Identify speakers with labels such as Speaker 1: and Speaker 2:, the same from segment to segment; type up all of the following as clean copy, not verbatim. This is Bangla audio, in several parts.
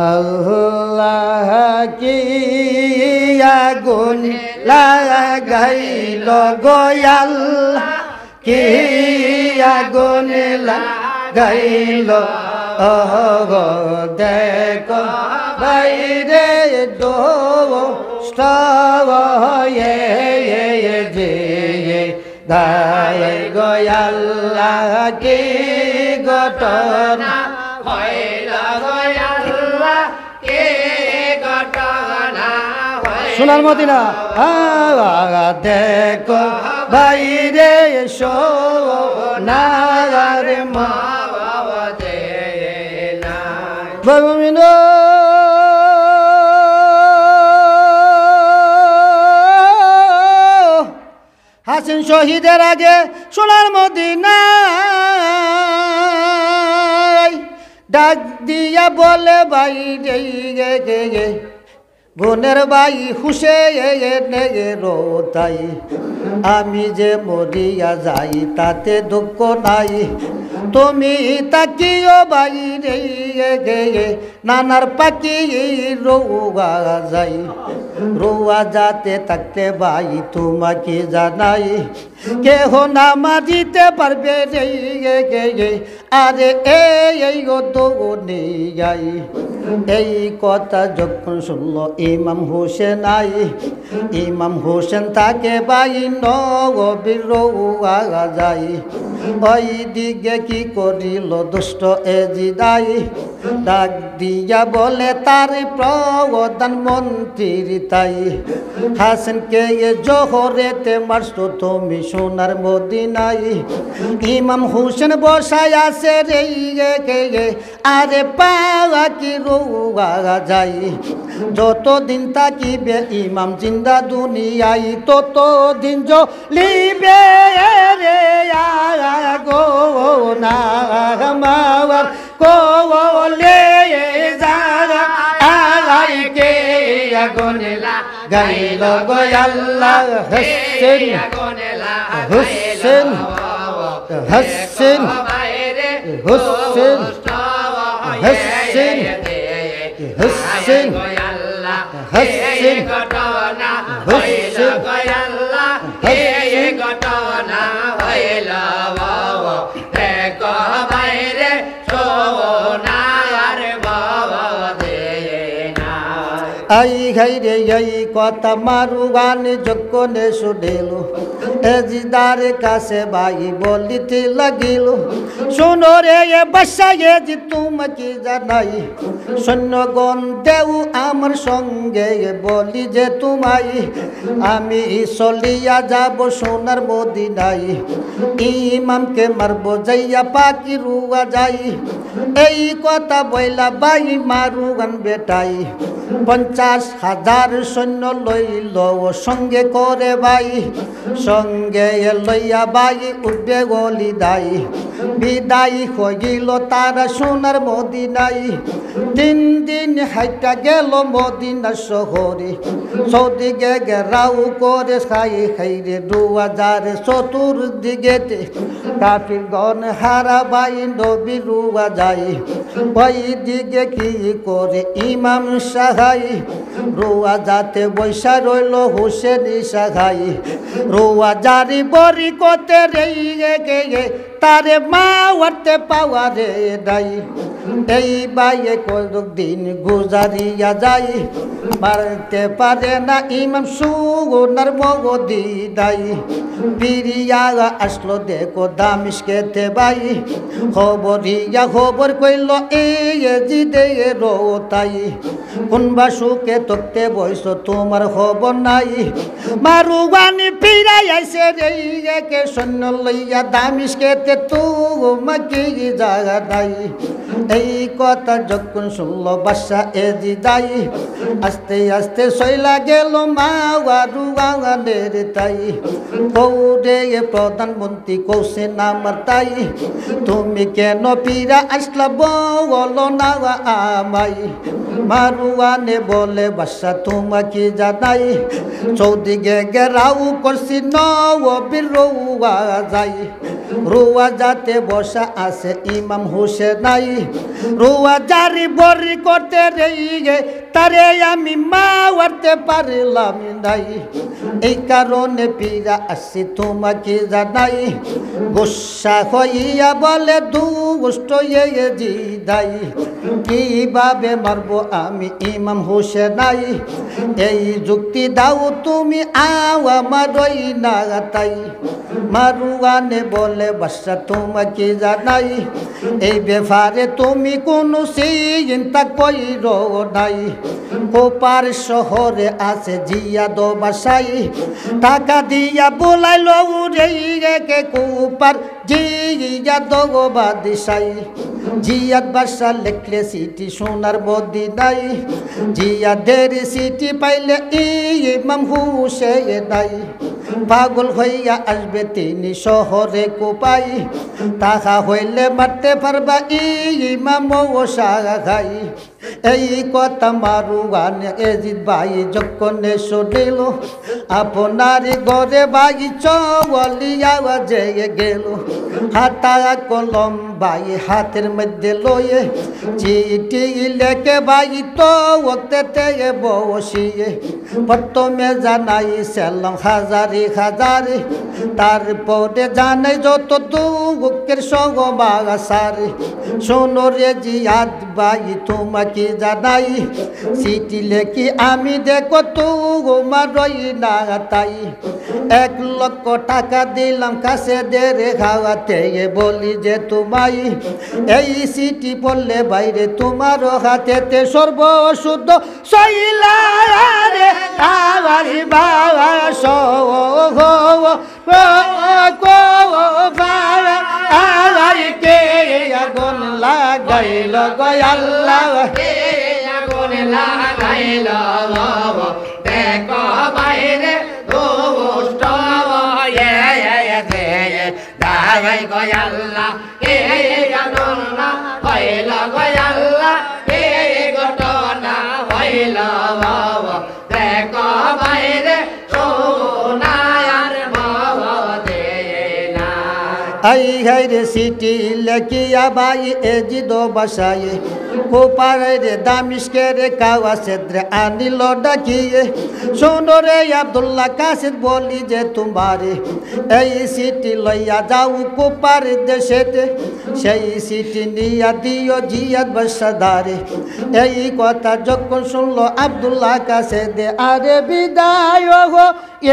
Speaker 1: আল্লাহ কি আগুন লাগাইল গো আল্লাহ কি আগুন লাগাইল গো দেখো বাইরে দোষ্ট হয়ে যে দায় গো আল্লাহ কি ঘটনা হইল গো আল্লাহ কি ঘটনা সোনার মদিনা দেখো বাইরে সোনার মা ভগবিন হাসিন শহীদের আগে সোনার মদিনায় ডাক দিয়া বলে ভাই গে গে গে বোনের ভাই হুসে রোতাই আমি যে মরিয়া যাই তাতে দুঃখ নাই তুমি তাকিও ভাই রে গে নানার পাখি রোয়া যাই রোয়া যাতে থাকতে ভাই তোমাকে জানাই কেহ না মারিতে পারবে রে গে আরে এই গো দোনে যাই এই কথা যখন শুনল ইমাম হোসেন আই ইমাম হোসেন তাকে ভাই নবীর রোয়া যাই ওই দিকে কি করিল দুষ্ট এজিদাই ডাক দিয়া বলে তার প্রধানমন্ত্রীর তাই হাসেনকে জোহরেতে মারছো তুমি সোনার মদিনাই ইমাম হোসেন বসাই আছে রে গে আরে পাওয়া কি রোয়া যাই যতদিন থাকিবে ইমাম জিন্দা দুনিয়াই ততদিন জ্বলিবে রে গো না মাওয়ার কোলে যারা আলাইকে আগুনেলা গাইল গো আল্লাহ হোসেন হোসেন হোসেন হোসেন হোসেন হোসেন হোসেন ঘটনা হইল গয়াল্লাহ এই ঘটনা হইল দেখো বাইরে সোনার বাবা দে না আই ঘাইরে এই কথা মারুগান যখনে শুনিল এজিদার কাছে ভাই বলিতে লাগিল শোনো রে এ বাসায় যে তোমাকে জানাই সৈন্যগণ দেও আমার সঙ্গে বলি যে তোমায় আমি চলিয়া যাব সোনার মদিনাই ইমামকে মারবো যাইয়া পাখি রুয়া যাই এই কথা বইলা ভাই মারুগান বেটাই 50,000 সৈন্য লইল সঙ্গে করে ভাই সঙ্গে লইয়া ভাই উঠবে গলি দাই বিদায় হইল তারা সোনার মদিনাই 3 দিন হাইটা গেল মদিনা শহরে চৌদিকে গেরাও করে খাইরে 2000 চতুর্দিকেতে কাফিরগণ হারা ভাই নবী রুয়া যায় ওই দিকে কি করে ইমাম সাহাই রোয়া যাতে বৈশা রইল হোসেনি সাহাই রোয়া জারি বরি কতে রে গে তারে মা ওয়াতে পাওয়া রে দাই এই বাইয়ে কয়েক দিন গুজারিয়া যাই মারতে পারে না ইমাম সুগুনার মগদি দাই ফিরিয়া আসলো দেখো দামিশকেতে ভাই খবরিয়া খবর কইল এই জিদে রোতাই কোনবা সুখে তকতে বইস তোমার খবর নাই মারুগানি ফিরাই আইসে রে কে সৈন্য লইয়া দামিশকেতে তোমাকে জায়গা নাই এই কথা যখন শুনল বাদশা এজিদাই আস্তে আস্তে সইলা গেল মাওয়ারুগানের তাই কৌরে প্রধানমন্ত্রী কৌশে নামার তাই তুমি কেন ফিরা আসলা বলো না আমাই মারুয়ানে বলে বাদশা তোমাকে জানাই চৌদিকে গেরাও করছি নবীর রোয়া যাই রোয়াজাতে বসা আছে ইমাম হুসেনাই রোয়াজারি বরি করতে রে তারে আমি মারতে পারলাম নাই এই কারণে পীরা আসছি তোমাকে জানাই গুসা হইয়া বলে দুষ্ট জিদাই কিভাবে মারবো আমি ইমাম হুসেনাই এই যুক্তি দাও তুমি আমার ওই না তাই মারুয়ানে বলে বাদশা তোমাকে জানাই এই ব্যাপারে তুমি কোনো চিন্তা কইরো নাই কোপার শহরে আছে জিয়াদ বাসাই টাকা দিয়া বলাইলো রে কে কোপার জিয়াদ বাদশাই জিয়াদ বাদশা লেখলে সিটি সোনার মদিনাই জিয়াদের সিটি পাইলে ইমাম হুসেনাই পাগল হইয়া আসবে তিনি শহরে কোপাই তাহা হইলে মারতে পারবা ইমাম সাহাই এই কথা মারুয়ান এজিদ ভাই যখন শুনিল আপনার ঘরে ভাই চলিয়া জেগে গেল হাতা কলম ভাই হাতের মধ্যে লয়ে চিঠি লেখে ভাই তো ওতে বসিয়ে প্রথমে জানাই সালাম হাজারে হাজারে তারপরে জানাই যত দুঃখের সঙ্গ বাসারে শোনো রে জিয়াদ ভাই তোমাকে জানাই চিঠি লেখি আমি দেখো তোমার রই না তাই 1 লক্ষ টাকা দিলাম কাছে দেরে খাওয়াতে বলি যে তোমায় এই চিঠি পড়লে বাইরে তোমার হাতেতে সর্বশুদ্ধ শৈলা রে আবার বাবা কে আগুন লাগাইল গয়াল্লাহ আগুন লাগাইল দেখো বাইরে দুষ্ট দাগাই গয়াল্লাহ কে আগুন লাগাইল গয়াল্লাহ কে ঘটনা হইল দেখো বাইরে আই হাইরে সিটি লেখিয়া ভাই এজিদ বাসায়ে কোপারে রে দামিশকের কাওয়া সেদ্রে আনিল ডাকিয়ে শোনো রে আব্দুল্লাহ কাসিদ বলি যে তোমারে এই সিটি লইয়া যাও কোপার দেশেতে সেই সিটি নিয়া দিও জিয়াদ বাসাদারে এই কথা যখন শুনলো আব্দুল্লাহ কাসিদ আরে বিদায় হো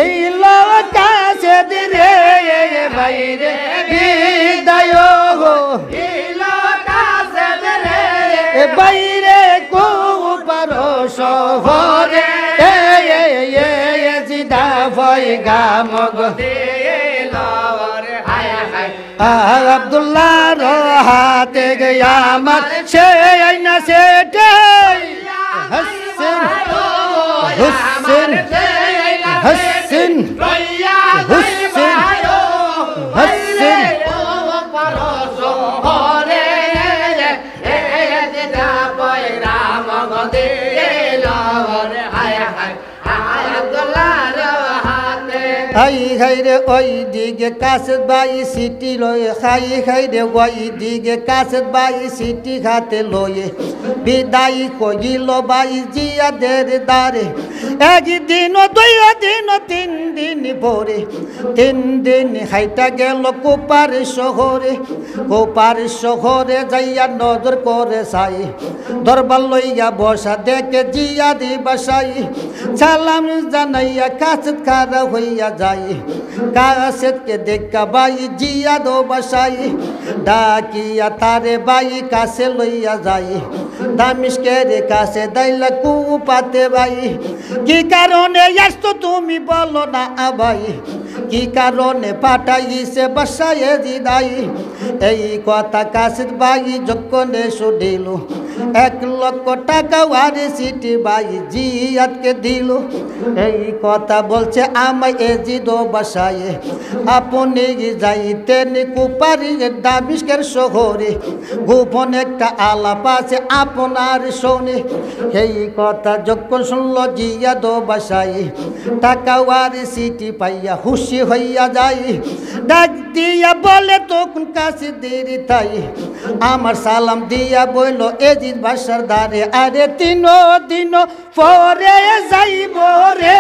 Speaker 1: এই লোক কাসিদ রে ভাই রে বিদায় হো এই লোক কাসিদ রে বাইরে কোপার শহরে জিদা ভয় গামগ আব্দুল্লাহর হাতে গিয়া আমার সে আইনা সেটে হাসিন হুসেন হাসিন হুসেন হাসিন হাই খাই রে ওই দিকে কাছে বাই সিটি লয়ে খাই খাই রে ওই দিকে কাছে বাই সিটি খাতে লয়ে বিদায় কইল বাই জিয়াদের দারে একদিন 2 দিন 3 দিন পরে 3 দিন হাইটা গেল কোপার শহরে যাইয়া নজর করে সাই দরবার লইয়া বসা দেখে জিয়াদি বাসাই সালাম জানাইয়া কাছে খারা হইয়া যাই কাছেকে দেখা বাই জিয়াদ বাসাই ডাকিয়া তারে বাই কাছে লইয়া যাই দামিশকের কাছে দাইলা কুপাতে বাই কি কারণে আসতো তুমি বলো না ভাই কি কারণে পাঠাইছে বাসায় জিদাই এই কথা কাছে বাই যখন শুনিল 1 লক্ষ টাকা আর সিটি বাই জিয়াদকে দিল এই কথা বলছে আমায় এজিদ বাসায় আপনি যাইতেন কুপারি দামিশকের শহরে গোপন একটা আলাপ আছে আপনার শোনে এই কথা যখন শুনল জিয়াদ বাসায় টাকা আর সিটি পাইয়া খুশি হইয়া যাই ডাক দিয়া বলে তখন কাছে দেরি তাই আমার সালাম দিয়া বইল এজিদ বাসার দ্বারে আরে তিন দিন পরে যাইব রে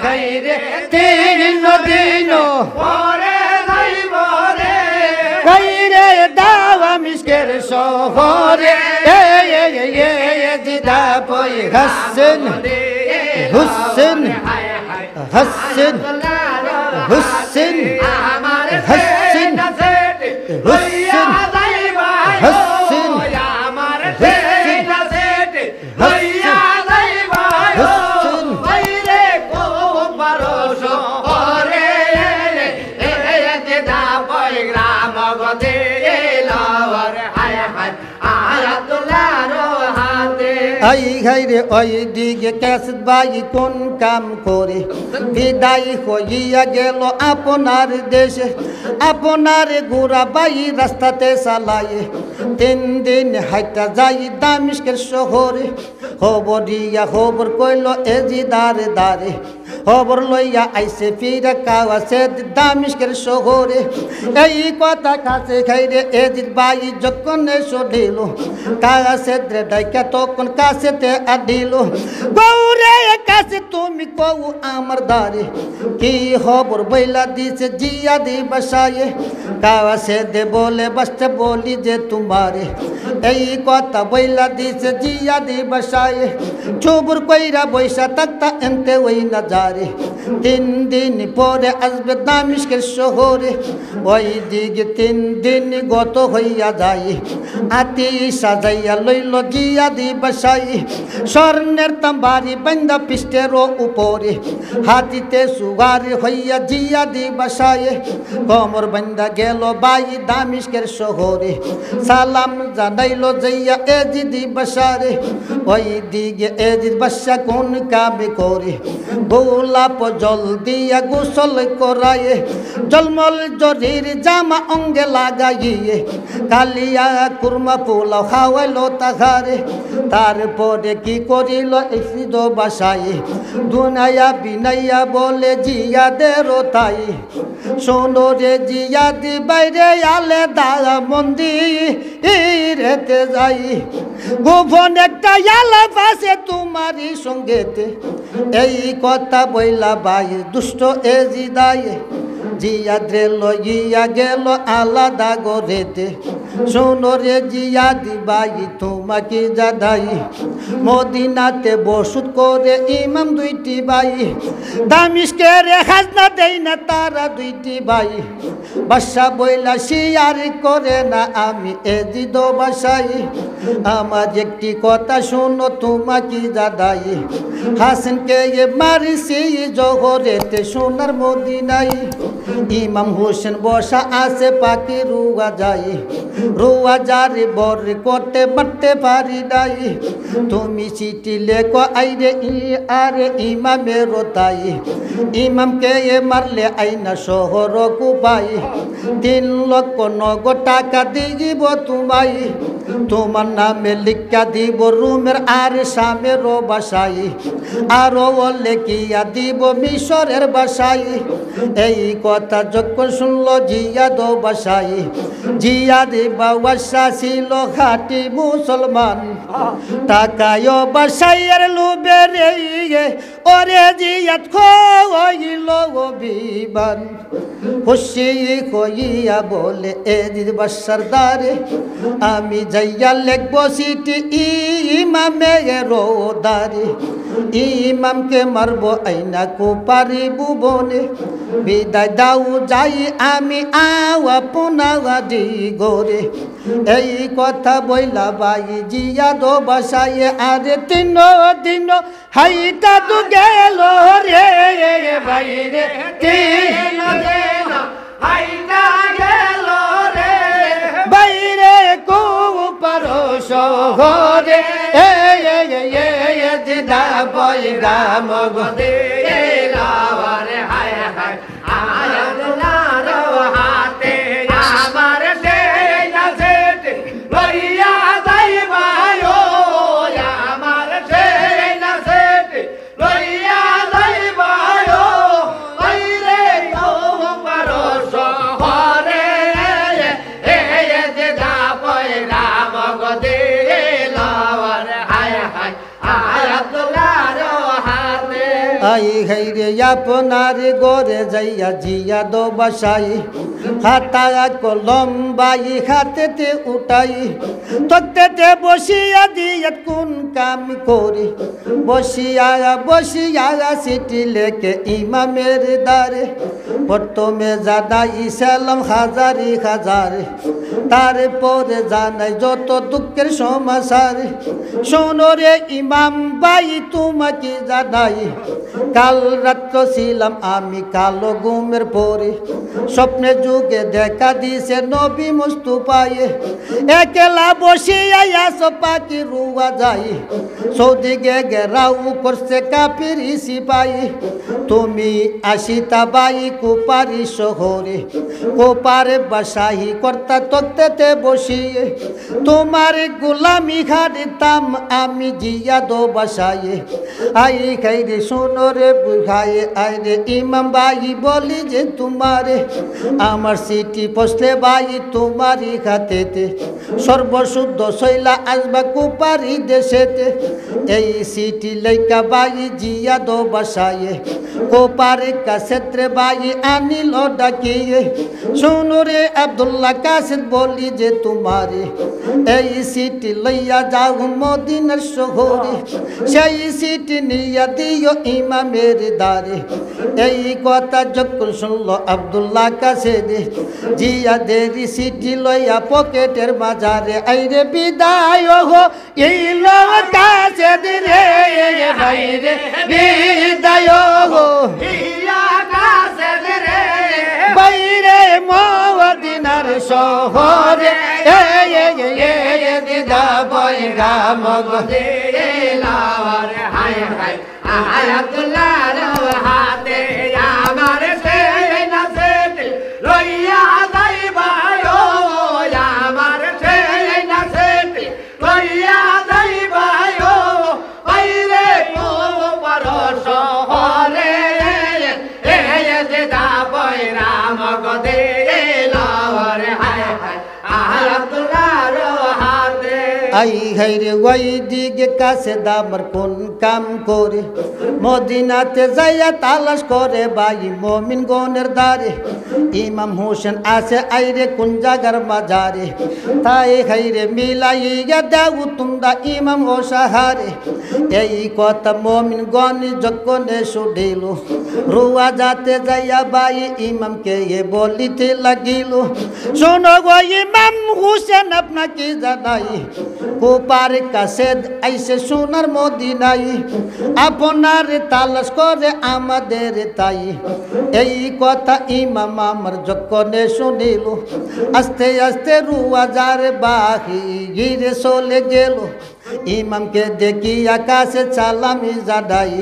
Speaker 1: গাইরে তিন দিন পরে যাইব রে গাইরে দাওয়া মিশকের শহরে এজিদ বই হাসেন হুসেন হাসেন হুসেন হাসেন হুসেন হাসেন আই ঘাইরে ওই দিকে ক্যাসেট বাই কোন কাম করে বিদায় হইয়া গেল আপনার দেশে আপনার গোড়া বাই রাস্তাতে চালায়ে 3 দিন হাইটা যাই দামিস্কের শহরে খবর দিয়া খবর কইল এজিদারে দারে খবর লইয়া আইসে ফিরা কাওয়াছে দামিস্কের শহরে এই কথা কাছে খাইরে এজিদ বাই যখন এসো ঢিল কাছে ডাইকা তখন কাছেতে আদিল গৌরে কাছে তুমি কও আমার দারে কি খবর বইলা দিছে জিয়া দি বসায়ে কাছে দে বলে বসতে বলি যে তোমারে এই কথা বইলা দিছে জিয়া দি বসায়ে চুবুর কইরা বৈশা তাকতা এনতে ওই না যারে 3 দিন পরে আসবে দামিস্কের শহরে ওই দিকে 3 দিন গত হইয়া যায় আতি সাজাইয়া লইল জিয়া দি বসাই স্বর্ণের তাম্বারি বন্দা পিষ্টের উপরে হাতিতে সুগার হইয়া জিয়া দি বসায়ে কোমর বন্দা গেল বাই দামিস্কের শহরে সালাম জানাইল যাইয়া এজিদি বসারে ওই দিকে এজিদ বসা কোন কাবে করে গোলাপ জল দিয়া গোসল করায়ে জলমল জরির জামা অঙ্গে লাগাইয়ে কালিয়া কুরমা পোলাও খাওয়াইলো তাহারে তারপরে কি করিল এসিদ বাসায়ে দুনাইয়া বিনাইয়া বলে জিয়া দে রোতাই শোনো রে জিয়া দি বাইরে আলে দাগা মন্দিরেতে যাই গোপন একটা আলা পাশে তোমারই সঙ্গেতে এই কথা বইলা বাই দুষ্ট এজিদায়ে জিয়া দ্রে লইয়া গেল আলাদা গরেতে শোনো রে জিয়া দিবাই তোমাকে জাদাই মদিনাতে বসুত করে ইমাম 2টি ভাই দামিস্কের খাজনা দেই না তারা 2টি ভাই বাদশা বইলা শিয়ার করে না আমি এজিদ বাসাই আমার একটি কথা শোনো তোমাকে জাদাই হাসানকে মারিছি জহরেতে সোনার মদিনাই ইমাম হোসেন বসা আছে পাখি রুয়া যায় রুয়া যারে বর করতে পারতে পারি নাই তুমি চিঠি লেখো আইরে আরে ইমামের তাই ইমামকে মারলে আইনা শহর কুপাই 3 লক্ষ নগদ টাকা দিব তোমায় তোমার নামে লিখা দিব রুমের আর সামের বাসাই আরো লেখিয়া দিব মিশরের বাসাই এই কথা যখন শুনলো জিয়া দো বাসাই জিয়া দি বাসা ছিল খাঁটি মুসলমান টাকায় বাসাইয়ের লোভে রে ওরে জিয়াত খইল বিমান খুশি হইয়া বলে এজিদ বাসার দ্বারে আমি যাইয়া লেখবো চিঠি ইমামের দারে ইমামকে মারবো আইনা কো পারিব বনে বিদায় দাও যাই আমি আপনা দি গোরে এই কথা বইলা বাই জিয়া দো বাসায় আরে 3 দিন হাইটা তো গেল রে বাইরে 3 দিন হাইটা গেল রে বাইরে কো পারো শহরে জিদা বইরা মগদে লাওয়ারে হায় হায় আয়াতুল্লাহর হাতে আমার সেনা সেট লইয়া যাইবায়ো আমার সেনা সেট লইয়া যাইবায়ো বাইরে
Speaker 2: মগদে লাওয়ার হায় হায় আয় আব্দুল্লাহর হাতে
Speaker 1: আই হাইরে আপনার গরে যাইয়া জিয়া দো বাসাই হাতা কলম বাই হাতেতে উঠাই তক্তেতে বসিয়া দিয়া কোন কাম করি বসিয়া বসিয়া সিটি লেকে ইমামের দ্বারে প্রথমে জানাই সালাম হাজারি হাজারে তারপরে জানাই যত দুঃখের সমাচার শোনো রে ইমাম বাই তোমাকে জানাই কাল রাত্র ছিলাম আমি কালো ঘুমের পরে স্বপ্নে যুগে দেখা দিছে নবী মুস্তাফায়ে একলা বসিয়া আসো পাখি রুয়া যাই সৌদিকে গেরাও করছে কাফির সিপাই তুমি আসিতা বাই কুপারি শহরে কোপারে বাসাহি কর্তা তক্তেতে বসিয়ে তোমার গোলামি খাদিতাম আমি জিয়া দো বাসায়ে আই খাইরে শোনো রে বুঝায়ে আইরে ইমাম বাই বলি যে তোমারে আমার সিটি পছলে বাই তোমারই খাতেতে সর্বশুদ্ধ শৈলা আসবা কুপারি দেশেতে এই সিটি লেখা বাই জিয়া দো বাসায়ে কোপারে কাছেত্রে বাই আনিল ডাকিয়ে শোনো রে আব্দুল্লাহ কাসেদ বলি যে তোমারে এই সিটি লইয়া যাও মদিনার শহরে সেই সিটি নিয়া দিও ইমামের দ্বারে এই কথা যখন শুনলো আব্দুল্লাহ কাসেদ জিয়া দেরি সিটি লইয়া পকেটের বাজারে আইরে বিদায় হো এই লোক কাসেদ রে হাইরে বিদায় হো
Speaker 2: ইয়া কাসেদ রে
Speaker 1: বাইরে মদিনার শহরে দিদা বইরা মগদে
Speaker 2: লাওয়ার হায় হায় আয় আব্দুল্লাহর হাতে আমার সেই নাসেত লইয়া যাইবায়ো আমার সেই নাসেত লইয়া যাইবায়ো বাইরে কোপার শহরে দিদা বইরা মগদে লাওয়ার হায় হায় আয় আব্দুল্লাহর হাতে
Speaker 1: আই হাইরে ওই দিকে কাছে দামার কোন কাম করে মদিনাতে যাইয়া তালাশ করে বাই মমিন গনের দ্বারে ইমাম হোসেন আছে আইরে কোন জাগার মাজারে তাই হাইরে মিলাইয়া দেও তোমরা ইমাম ও সাহারে এই কথা মমিন গনি যখন শুনিল রুয়া যাতে যাইয়া বাই ইমামকে বলিতে লাগিল শোনো গো ইমাম হোসেন আপনাকে জানাই কোপার কাছে আইসে সোনার মদিনাই আপনার তালাশ করে আমাদের তাই এই কথা ইমাম আমার যখন শুনিল আস্তে আস্তে রুয়া যার বাহি গিরে চলে গেল ইমামকে দেখি আকাশে সালামি জানাই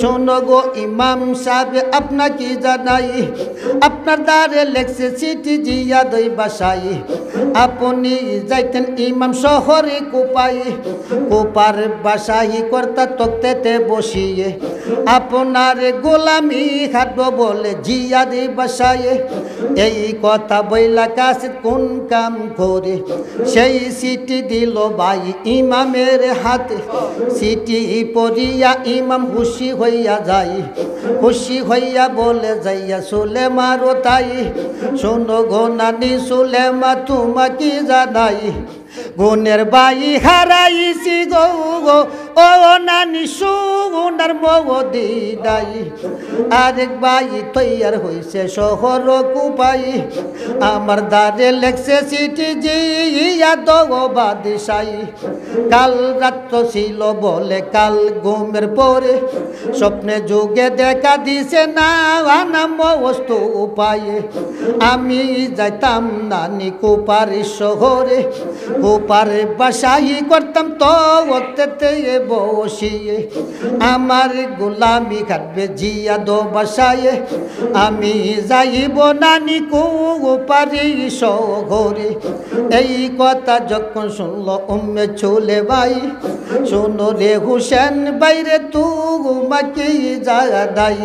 Speaker 1: শোনো গো ইমাম সাহেব আপনাকে জানাই আপনার দ্বারে লেখছে চিঠি জিয়া দই বাসাই আপনি যাইতেন ইমাম শহরে কোপাই কোপার বাসাই কর্তা তক্তেতে বসিয়ে আপনার গোলামি খাটব বলে জিয়া দই বাসায়ে এই কথা বইলা কাছে কোন কাম করে সেই চিঠি দিল ভাই ইমামের হাতে চিঠি পড়িয়া ইমাম খুশি হইয়া যাই খুশি হইয়া বলে যাইয়া সুলেমা রো তাই শোনো গো নানি সুলেমা তোমাকে জানাই গুণের বাই হারাইছি গো গো ও নানি সুগুনার মগদি দাই আরেক বাই তৈয়ার হইছে শহর কুপাই আমার দ্বারে লেখছে চিঠি জিয়া দো বাদিশাই কাল রাত্র ছিল বলে কাল ঘুমের পরে স্বপ্নে যুগে দেখা দিছে না নাম বস্তু উপায়ে আমি যাইতাম নানি কুপারি শহরে কুপারে বাসাই করতাম তো ওতে বসিয়ে আমার গোলামি কাটবে জিয়া দো বাসায়ে আমি যাইব নানি পারি শহরে এই কথা যখন শুনল চলে ভাই শোনো রে হুসেন বাইরে তোমাকে দাই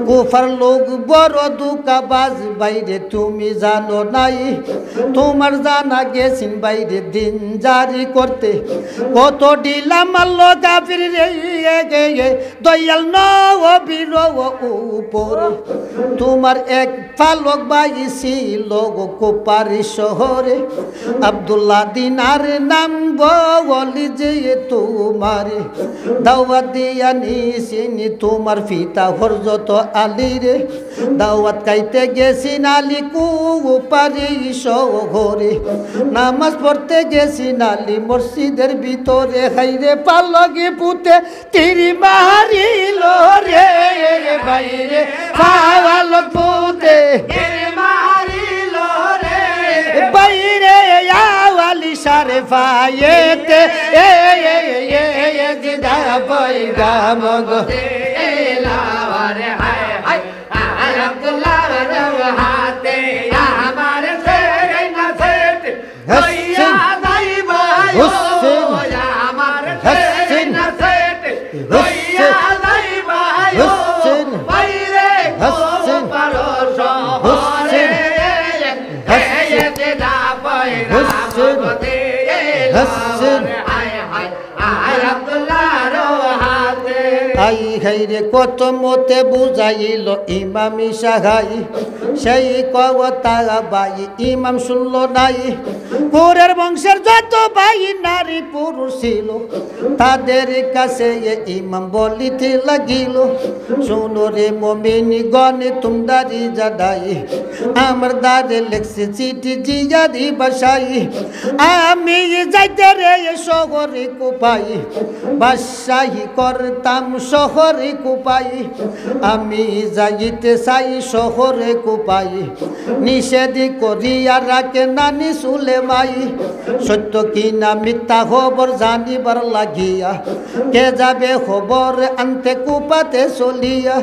Speaker 1: কুফার লোক বড় দুকাবাজ বাইরে তুমি জানো নাই তোমার জানা গেছেন বাইরে দিন জারি করতে কত ডিলা মারল কাফির রে দয়াল নবীর উপরে তোমার এক ফালক ভাই ছিল কোপারি শহরে আব্দুল্লাহ দিনার নাম বলি যে তোমারে দাওয়াত দিয়া নিছিনি তোমার পিতা হযরত আলী রে দাওয়াত খাইতে গেছিন আলী কুপারি শহরে নামাজ পড়তে গেছিন আলী মসজিদের ভিতরে হাইরে পালকি পুতে তিরি মারিল রে বাইরে পালক পুতে
Speaker 2: তিরি মারিল রে
Speaker 1: বাইরে আওয়ালি সারে ফায়েতে জিদা পয়গা মগ
Speaker 2: লাওয়ারে হায় হায় আব্দুল্লাহর হাতে আমার সেরে না সেট হইয়া যাইব আমার সেরে না সেট হইয়া যাইব বাইরে কো পারো শহরে জিদা পয়গা মগতে লাওয়ারে হায় হায় আব্দুল্লাহর হাতে
Speaker 1: আই খাইরে কত মতে বুঝাইল ইমামি সাহাই সেই কথা ভাই ইমাম শুনল নাই কুরের বংশের যত ভাই নারী পুরুষ ছিল তাদের কাছে ইমাম বলিতে লাগিল শুনো রে মমিনি গনে তুমদারি জাদাই আমার দাদে লেখছে চিঠি জিয়া দি বাসাই আমি যাইতে রে শহরে কুপাই বাদশাহী করতাম শহরে কুপাই আমি যাইতে চাই শহরে কুপাই নিষেধ করিয়া রাখে নানি সুলেমাই সত্য কি না মিথ্যা খবর জানিবার লাগিয়া কে যাবে খবর আনতে কুপাতে চলিয়া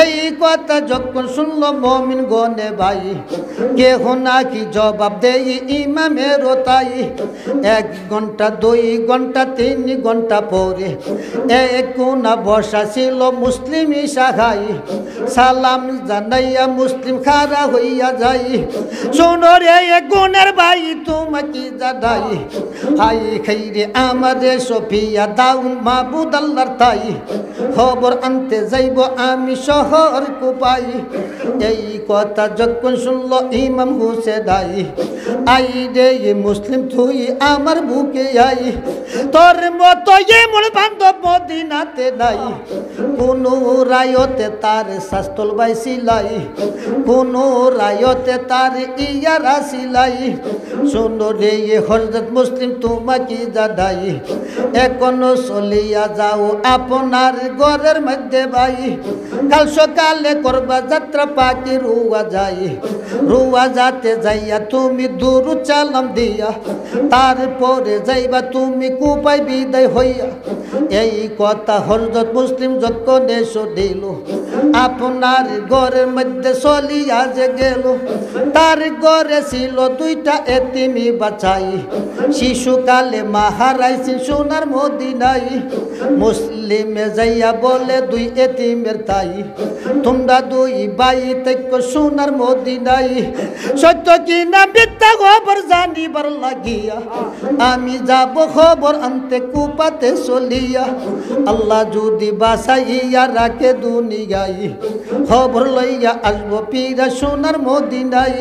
Speaker 1: এই কথা যখন শুনল মমিন গনে ভাই কেহ নাকি জবাব দেই ইমামের তাই 1 ঘন্টা 2 ঘন্টা 3 ঘন্টা পরে এক কোনা বসা ছিল মুসলিম সাহাই সালাম জানাইয়া মুসলিম খারা হইয়া যাই শোনো রে গুণের ভাই তোমাকে জানাই হাই খাইরে আমাদের সফিয়া দাউ মাহবুদ আল্লাহর তাই খবর আনতে যাইব আমি শহর কুপাই এই কথা যখন শুনল ইমাম হুসেন আই আই রে মুসলিম তুই আমার বুকে আই তোর মতো এমন বান্ধব মদিনাতে নাই কোন রায়তে তার শাস্তল বাই সিলাই কোন রায়তে তার ইয়ারা সিলাই শোনো রে হযরত মুসলিম তোমাকে জানাই এখনো চলিয়া যাও আপনার ঘরের মধ্যে ভাই কাল সকালে করবা যাত্রা পাখি রুয়া যাই রুয়া যাতে যাইয়া তুমি দূর চালাম দিয়া তারপরে যাইবা তুমি কুপাই বিদায় হইয়া এই কথা হযরত মুসলিম যখন এসো দিল আপনার ঘরের মধ্যে চলিয়া যে গেল তার ঘরে ছিল 2টা এতিমি বাছাই শিশুকালে মা হারাইছি সোনার মদিনায় মুসলিমে যাইয়া বলে 2 এতিমের তাই তোমরা 2 ভাই থেকে সোনার মদিনায় সত্য কি না মিথ্যা খবর জানিবার লাগিয়া আমি যাব খবর আনতে কুপাতে চলিয়া আল্লাহ যদি বাসাইয়া রাখে দুনিয়ায় খবর লইয়া আসবো পীরা সোনার মদিনায়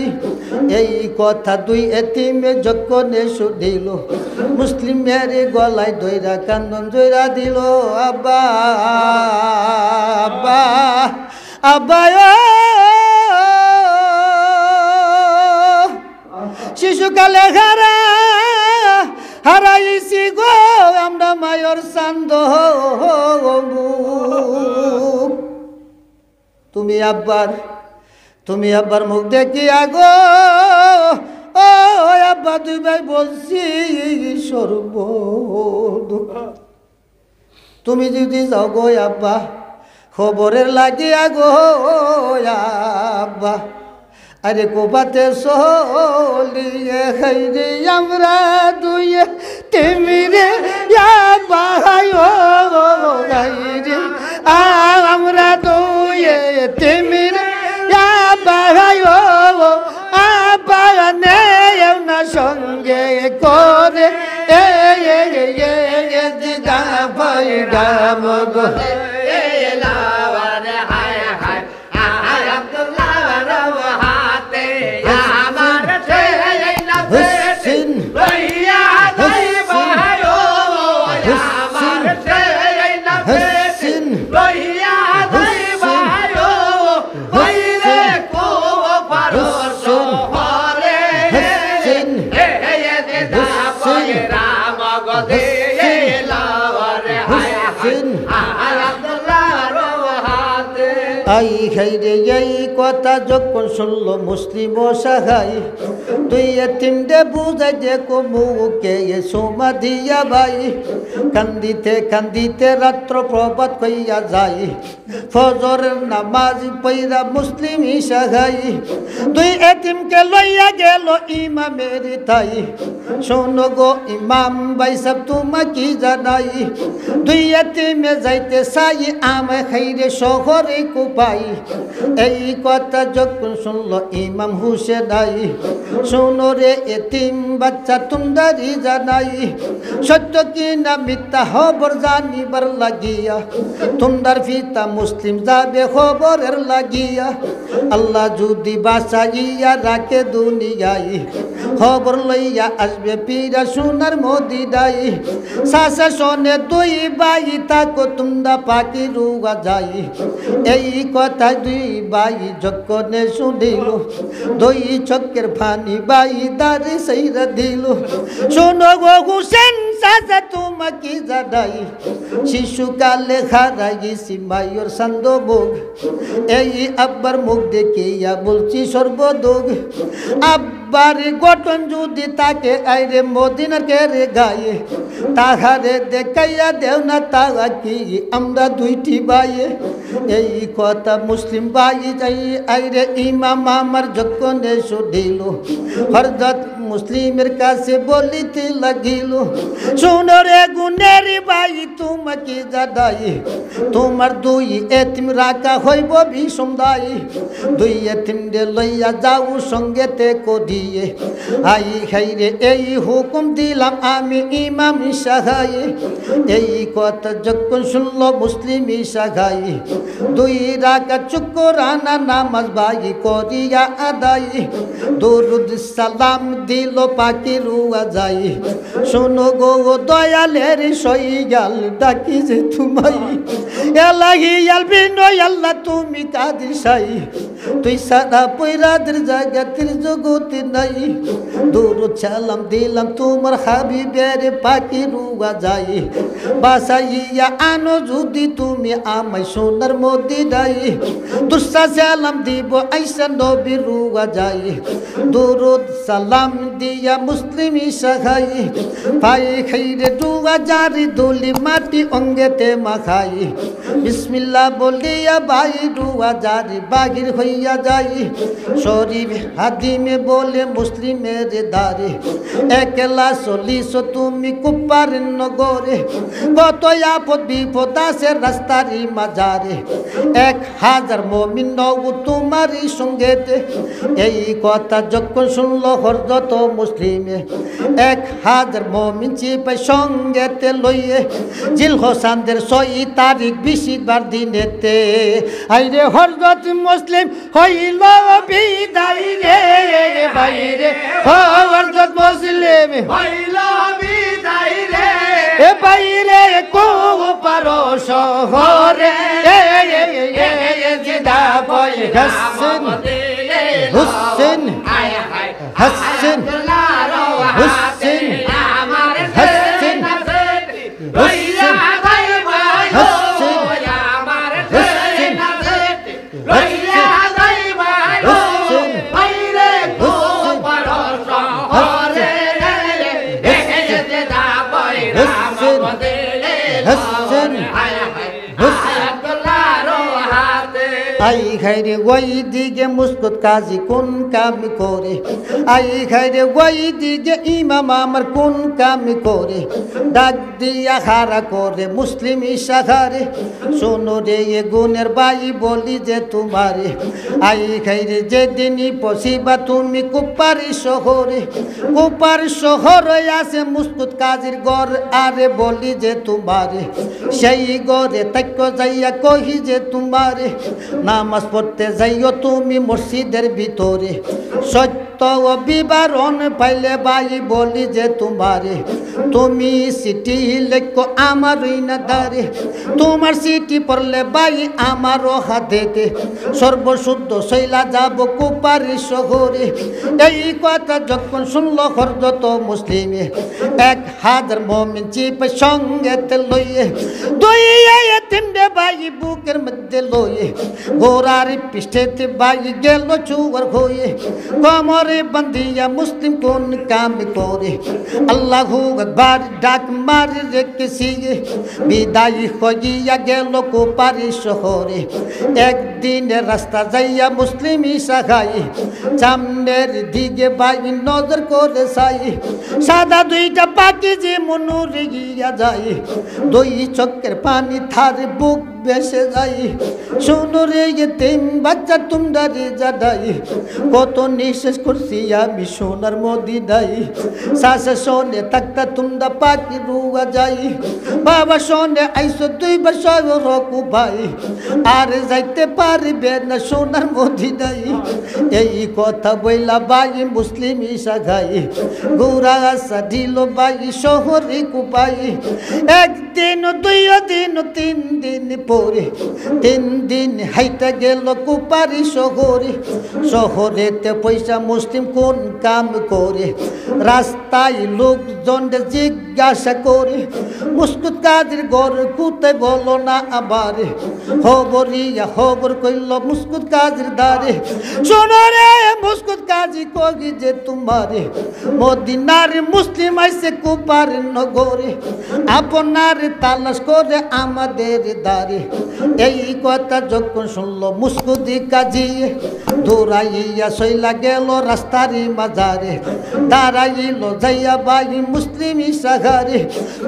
Speaker 1: এই কথা 2 এতিমে যখন এসো দিল মুসলিমের গলায় দইরা কান্দন জয়রা দিল আব্বা আব্বা আব্বা শিশুকালে হারাইছি গো আমরা মায়ের চান্দ তুমি আব্বার মুখ দেখিয়া গো ও আব্বা 2 ভাই বলছি সর্ব তুমি যদি যাও গো আব্বা খবরের লাগিয়া গো আব্বা আরে কোপাতে সলিয়ে খাইরে আমরা দুয়ে তেমিরে আব্বা খাইরে আমরা দুয়ে তেমিরে আব্বা আব্বা নেও না সঙ্গে করে দিদা পাইডা মগো আই খাইরে এই কথা যখন শুনলো মুসলিম সাহাই তুই তিনটে বুঝাই যে মুখে সোমা দিয়া ভাই কান্দিতে কান্দিতে রাত্র প্রভাত কইয়া যাই ফজরের নামাজ পইরা মুসলিম সাহাই তুই এতিমকে লইয়া গেল ইমামের তাই শোনো গো ইমাম ভাই সব তোমা কি জানাই তুই এতিমে যাইতে চাই আমায় খাইরে শহরে কুপাই এই কথা যখন শুনলো ইমাম হুসেনাই শোনো রে এতিম বাচ্চা তুমদারি জানাই সত্য কি না মিথ্যা খবর জানিবার লাগিয়া তুমদার পিতা মুসলিম যাবে খবরের লাগিয়া আল্লাহ যদি বাঁচাইয়া রাখে দুনিয়ায় খবর লইয়া আসবে পীরা সোনার মদিনাই শাসা শোনে দুই ভাই তাকো তুমদা পাখি রুয়া যাই এই কথা দুই ভাই যখন শুনিল দুই চক্কের ফানি ভাই দাঁড়ে সেইরা দিল শোনো গো হুসেন শাসা তোমাকে জানাই শিশুকালে হারাই গেছি মায়ের সান্দ মুখ এই আব্বার মুখ দেখিয়া বলছি সর্বদুখ আব্বার গঠন যদি তাকে আইরে মদিনার কেরে গায়ে তাহারে দেখাইয়া দেও না তাহা কি আমরা দুইটি ভাইয়ে এই কথা মুসলিম ভাই যাই আইরে ইমাম আমার যখন শুনিল হরজত মুসলিমের কাছে বলিতে লাগিল শোনো রে গুণের ভাই তোমাকে জানাই তোমার দুই এতিম রাখা হইব বিষম দায়ী দুই এতিম রে লইয়া যাও সঙ্গেতে করিয়ে আই খাইরে এই হুকুম দিলাম আমি ইমাম সাহাই এই কথা যখন শুনল মুসলিম সাহাই দুই রাখা চুকরানা নামাজ ভাই করিয়া আদাই দরুদ সালাম দিল পাখি রুয়া যাই শোনো গো দয়ালের সইয়াল ডাকি যে তোমাই এলাহিয়াল বিনয় আল্লাহ তুমি কাদের সাই তুই সারা পৈরাদের জায়গাতির জগতে নাই দরুদ সালাম দিলাম তোমার হাবিবের পাখি রুয়া যাই বাসাইয়া আনো যদি তুমি আমায় সোনার মদিনাই দুসা সালাম দিব আইসা নবী রুয়া যাই দরুদ সালাম দিয়া মুসলিম সাহাই পাই খাইরে ডুয়া জারি দলি মাটি অঙ্গেতে মাখাই বিসমিল্লাহ বলিয়া ভাই ডুয়া জারি বাগির হইয়া যাই শরীফ হাদিমে বলে মুসলিমের দারে একলা চলিস তুমি কুপার নগরে কত আপদ বিপদ আছে রাস্তারি মাজারে 1000 মুমিন নও তোমারই সঙ্গেতে এই কথা যখন শুনল হরজত মুসলিমে 1000 মুমিন চিপাই সঙ্গেতে লইয়ে জিল হোসানদের 6 তারিখ বিশিবার দিনেতে আইরে হরজত মুসলিম হইল বিদায় রে বাইরে হরজত মুসলিম
Speaker 2: হইল বিদায় রে
Speaker 1: এ বাইরে কো পারো শহরে জিদা বই হাসিন হুসেন হাসিন হুসেন
Speaker 2: আমার
Speaker 1: হাসিন
Speaker 2: রইয়া যাইবা আমার রইয়া যাইবা বাইরে গো পরশ হরে দেখে যেতে যাবই রাম বদলে
Speaker 1: হাসিন
Speaker 2: হায়
Speaker 1: আই খাইরে ওই দিকে মুস্কুত কাজী কোন কাম করে, আই খাইরে ওই দিকে ইমাম আমার কোন কাম করে, ডাক দিয়া খারা করে মুসলিম ইশাখারে, শোনো রে এ গুণের বাই বলি যে তোমারে, আই খাইরে যেদিনই পশিবা তুমি কুপারি শহরে, কুপার শহরে আছে মুস্কুত কাজীর গড়, আরে বলি যে তোমারে, সেই গড়ে তাক্য যাইয়া কহি যে তোমারে, নামাজ পড়তে যাইও তুমি মসজিদের ভিতরে, সত্য ও বিবরণ পাইলে বাই বলি যে তোমারে, তুমি সিটি লেখো আমার না দারে, তোমার সিটি পড়লে বাই আমারও হাতেতে, সর্বশুদ্ধ শৈলা যাব কুপারি শহরে। এই কথা যখন শুনলো হরজত মুসলিমে, 1000 মুমিন চিপে সঙ্গেতে লইয়ে, দইয়ে তিনটে বাই বুকের মধ্যে লইয়ে, ঘোড়ার পৃষ্ঠেতে বাই গেল চুয়ার হয়ে, কমরে বন্দিয়া মুসলিম কোন কাম করে, আল্লাহু আকবার ডাক মারি রেখেছিয়ে, বিদায় হইয়া গেল কুপারি শহরে। একদিন রাস্তা যাইয়া মুসলিম ইশাখাই, সামনের দিকে বাই নজর করে চাই, সাদা দুইটা পাখি যে মনুরে গিয়া যায়, দুই চোখের পানি থার বুক বেসে যাই, শোনো রে তিন বাচ্চা তোমরা রে জাদাই, কত নিঃশ্বাস করছি আমি সোনার মদিনায়, শাসা শোনে থাকতা তোমরা পাখি রুয়া যাই, বাবা শোনে আইসো 2 বছর রকু ভাই, আর যাইতে পারবে না সোনার মদিনায়। এই কথা বইলা বাই মুসলিম ইশাখাই, গৌরা আসা দিল বাই শহরে কুপাই, একদিন 2 দিন 3 দিন পরে, 3 দিন হাইটা গেল কুপারি শহরে। শহরেতে পয়সা মুসলিম কোন কাম করে, রাস্তায় লোকজন জিজ্ঞাসা করে, মুস্কুত কাজীর ঘর কুতে বলো না আবার, খবরিয়া খবর কইল মুস্কুত কাজীর দ্বারে, শোনো রে মুস্কুত কাজী কগি যে তোমারে, মদিনার মুসলিম আইসে কুপার নগরে, আপনার তালাশ করে আমাদের দ্বারে। এই কথা যখন শুনলো মুস্কুতি কাজী, দৌড়াইয়া সইলা গেল রাস্তারি মাজারে, দাঁড়াইল যাইয়া বাই মুসলিম ইশাখারে,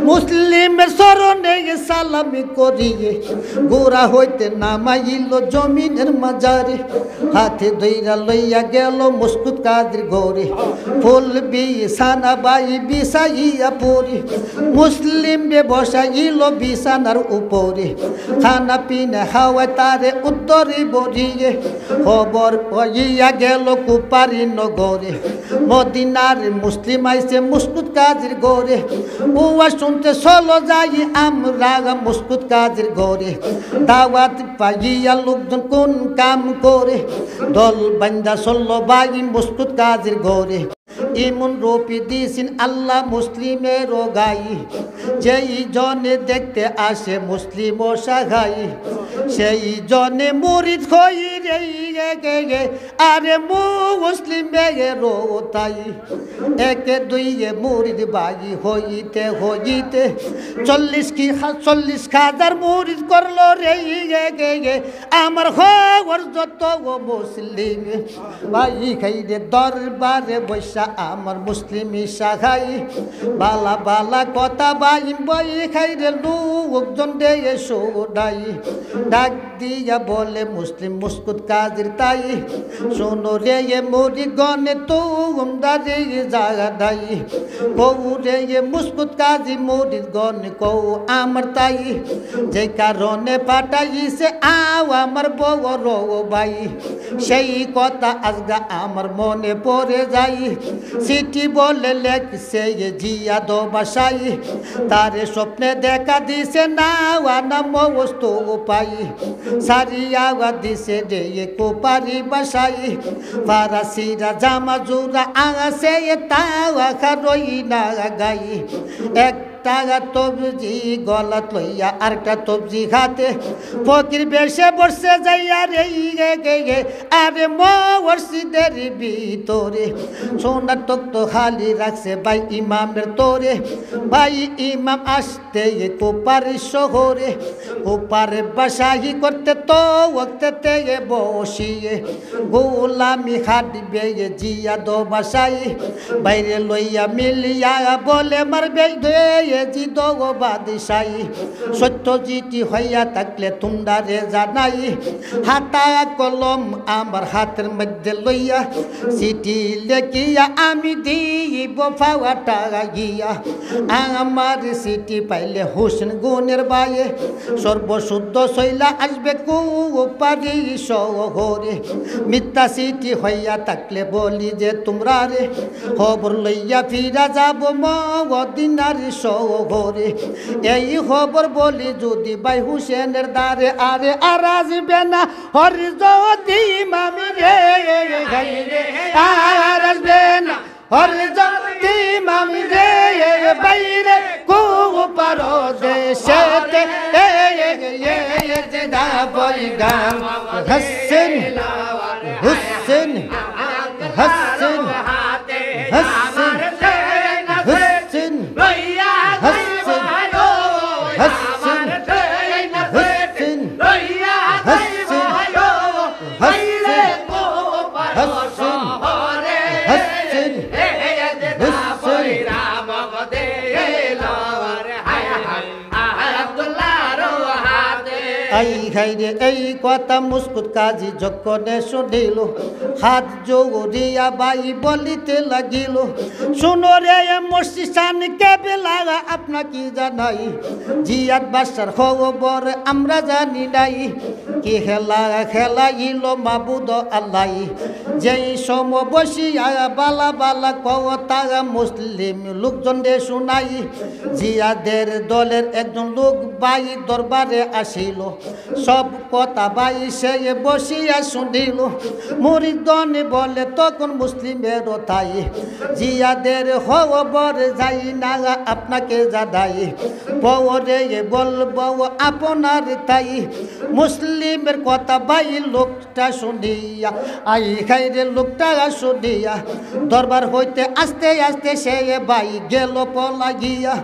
Speaker 1: মুসলিমের শরণে সালামি করিয়ে, গোড়া হইতে নামাইল জমিনের মাজারে, হাতে ধইরা লইয়া গেল মুস্কুত কাজীর ঘরে, ফুল বিছানা বাই বিছাইয়া পড়ি, মুসলিম রে বসাইল বিছানার উপরে, খানা পিনা হাওয়ায় তারে উত্তরে বরিয়ে, খবর হইয়া গেল কুপারি নগরে, মদিনার মুসলিম আইসে মুস্কুত কাজীর ঘরে, উয়া শুনতে চলো যাই আমরা মুস্কুত কাজীর ঘরে, দাওয়াত পাইয়া লোকজন কোন কাম করে, দল বান্দা চললো বাই মুস্কুত কাজীর ঘরে। ইমন রূপী দিয়েছেন আল্লাহ মুসলিমের গাই, যেই জনে দেখতে আসে মুসলিম ও সাগাই, সেই জনে মুরিদ হই রে গে, আরে মুসলিম বেগেরো তাই, 1 2 মুরিদ বাই হইতে হইতে 40,000 মুরিদ করলো রে গে, আমার খবর যত মুসলিম ভাই খাইরে দরবারে বৈশা আমার মুসলিম ইশাখাই, বালা বালা কথা বাই বই খাইরে লোকজন দে শোনাই, ডাক দিয়া বলে মুসলিম মুস্কুত কাজীর তাই, শোনো রে মুরিদ গনে তোমরা রে জাগাই, কৌ রে মুস্কুত কাজী মুরিদ গনে কৌ আমার তাই, যে কারণে পাঠাইছে আও আমার বড় ভাই, সেই কথা আজগা আমার মনে পড়ে যাই, চিঠি বলে লেখছে জিয়া দো বাসাই, তারে স্বপ্নে দেখা দিছে না নাম বস্তু পাই, সারিয়া দিছে রে কুপারি বাসাই ফারাসিরা জামা জুরা আগাছে তাওয়া খারই না গাই একটা তবজি গলাত লইয়া আরেকটা তবজি খাতে ফকির বেশে বসে যাইয়া রে গে আরে মসজিদের ভিতরে সোনার তক্ত খালি রাখছে ভাই ইমামের তোরে ভাই ইমাম আসতে কুপারি শহরে কুপারে বাসাহি করতে তো ওক্তে বসিয়ে গোলামি খাটবে জিয়া দো বাসাই বাইরে লইয়া মিলিয়া বলে মারবে জি দো বাদশাই সত্যজিৎ হইয়া থাকলে তোমরা রে জানাই হাতা কলম আমার হাতের মধ্যে লইয়া চিঠি লেখিয়া আমি দিব ফাওয়াটা গিয়া আমার চিঠি পাইলে হোসেন গুণের বাইয়ে সর্বশুদ্ধ শৈলা আসবে কুপারি শহরে মিথ্যা চিঠি হইয়া থাকলে বলি যে তোমরা রে খবর লইয়া ফিরা যাব মদিনার শহরে এই খবর বলি যদি ভাই হুসেনের দ্বারে আরে আর আসবে না হর যদি মামি রে আর আসবে না হর যদি মামি রে বাইরে কুপার দেশেতে গান হাসেন হুসেন হাসেন হাসেন হাসেন এই কথা মুস্কুত কাজী যখনে শুনিল হাত জোড়িয়া বাই বলিতে লাগিল শুনো রে মসজিদ কেবে লাগা আপনা কি জানাই জিয়াদ বাসার খবর আমরা জানি নাই কি খেলাইল মাবুদ আল্লাহ যেই সম বসিয়া বালা বালা কথা মুসলিম লোকজন রে শুনাই জিয়াদের দলের একজন লোক বাই দরবারে আসিল সব কথা বাই সে বসিয়া শুনিল মুরিদন বলে তখন মুসলিমের তাই জিয়াদের খবর যাই না আপনাকে জানাই পরে বলবো আপনার তাই মুসলিমের কথা বাই লোকটা শুনিয়া আই খাইরে লোকটা শুনিয়া দরবার হইতে আস্তে আস্তে সে বাই গেল পলাগিয়া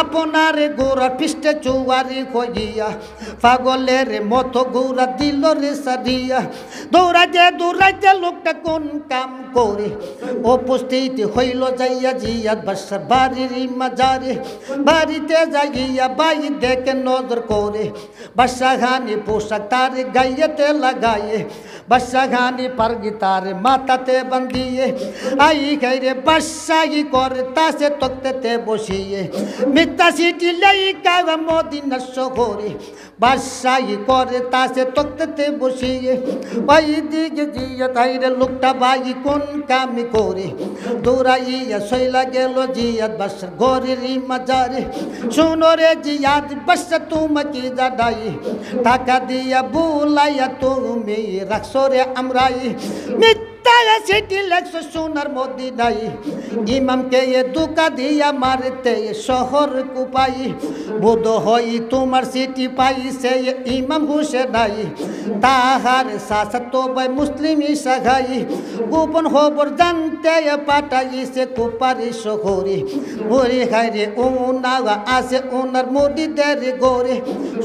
Speaker 1: আপনার গোড়া পৃষ্ঠে চুয়ারি হইয়া পাগলের মতো গৌরা দিল রে সারিয়া দৌড়াইতে লোকটা কোন কাম করে উপস্থিত হইল যাইয়া জিয়াদ বাসার বাড়ির মাজারে বাড়িতে যাইয়া বাই দেখে নজর করে বাসাখানি পোশাক তার গাইয়েতে লাগাইয়ে বাসাখানি পারগি তার মাথাতে বান্ধিয়ে আই খাইরে বাসাই করে তাসে তক্তেতে বসিয়ে মিথ্যা সিটি লাইকা মদিনার শহরে বাসাই করে তাসে তক্তেতে বসিয়ে ওই দিকে জিয়া তাইরে লোকটা বাই কোন কামি করে দৌড়াইয়া শৈলা গেল জিয়াদ বাসার ঘরের মাজারে শুনো রে জিয়াদ বাসা তোমাকে জানাই টাকা দিয়া বুলাইয়া তুমি রাখছো রে আমরাই মিথ্যা সিটি লেখছো সোনার মদিনাই ইমামকে দুকা দিয়া মারতে শহর কুপাই বোধ হই তোমার সিটি পাইছে ইমাম হুসেনাই তাহার শাসক তো ভাই মুসলিম সাগাই গোপন খবর জানতে পাঠাইছে কুপারি শহরে মরি খাইরে উনা আছে ওনার মদিদের গোরে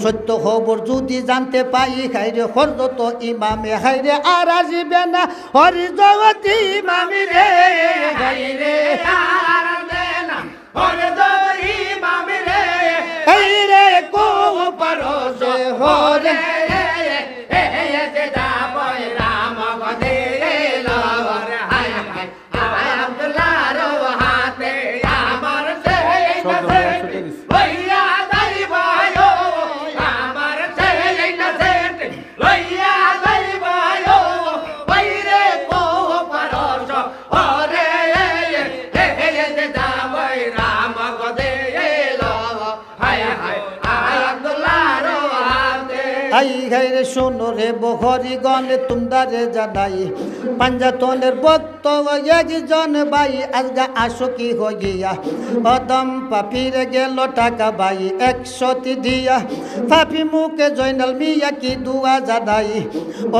Speaker 1: সত্য খবর যদি জানতে পাই খাইরে হরদ তো ইমামে খাইরে আর আসবে না হরি জগতি ইমামি রে খাইরে
Speaker 2: আর আসবে না হরি জগতি ইমামি রে
Speaker 1: এই রে কো পারো হরে আই গাইরে শোনো রে বহরি গনে তুমদারে জানাই পাঞ্জাতনের ভক্ত একজন ভাই আজগা আসো কি হইয়া অদম পাপির গেল টাকা ভাই 100 দিয়া পাপি মুখে জয়নাল মিয়া কি দুয়া জানাই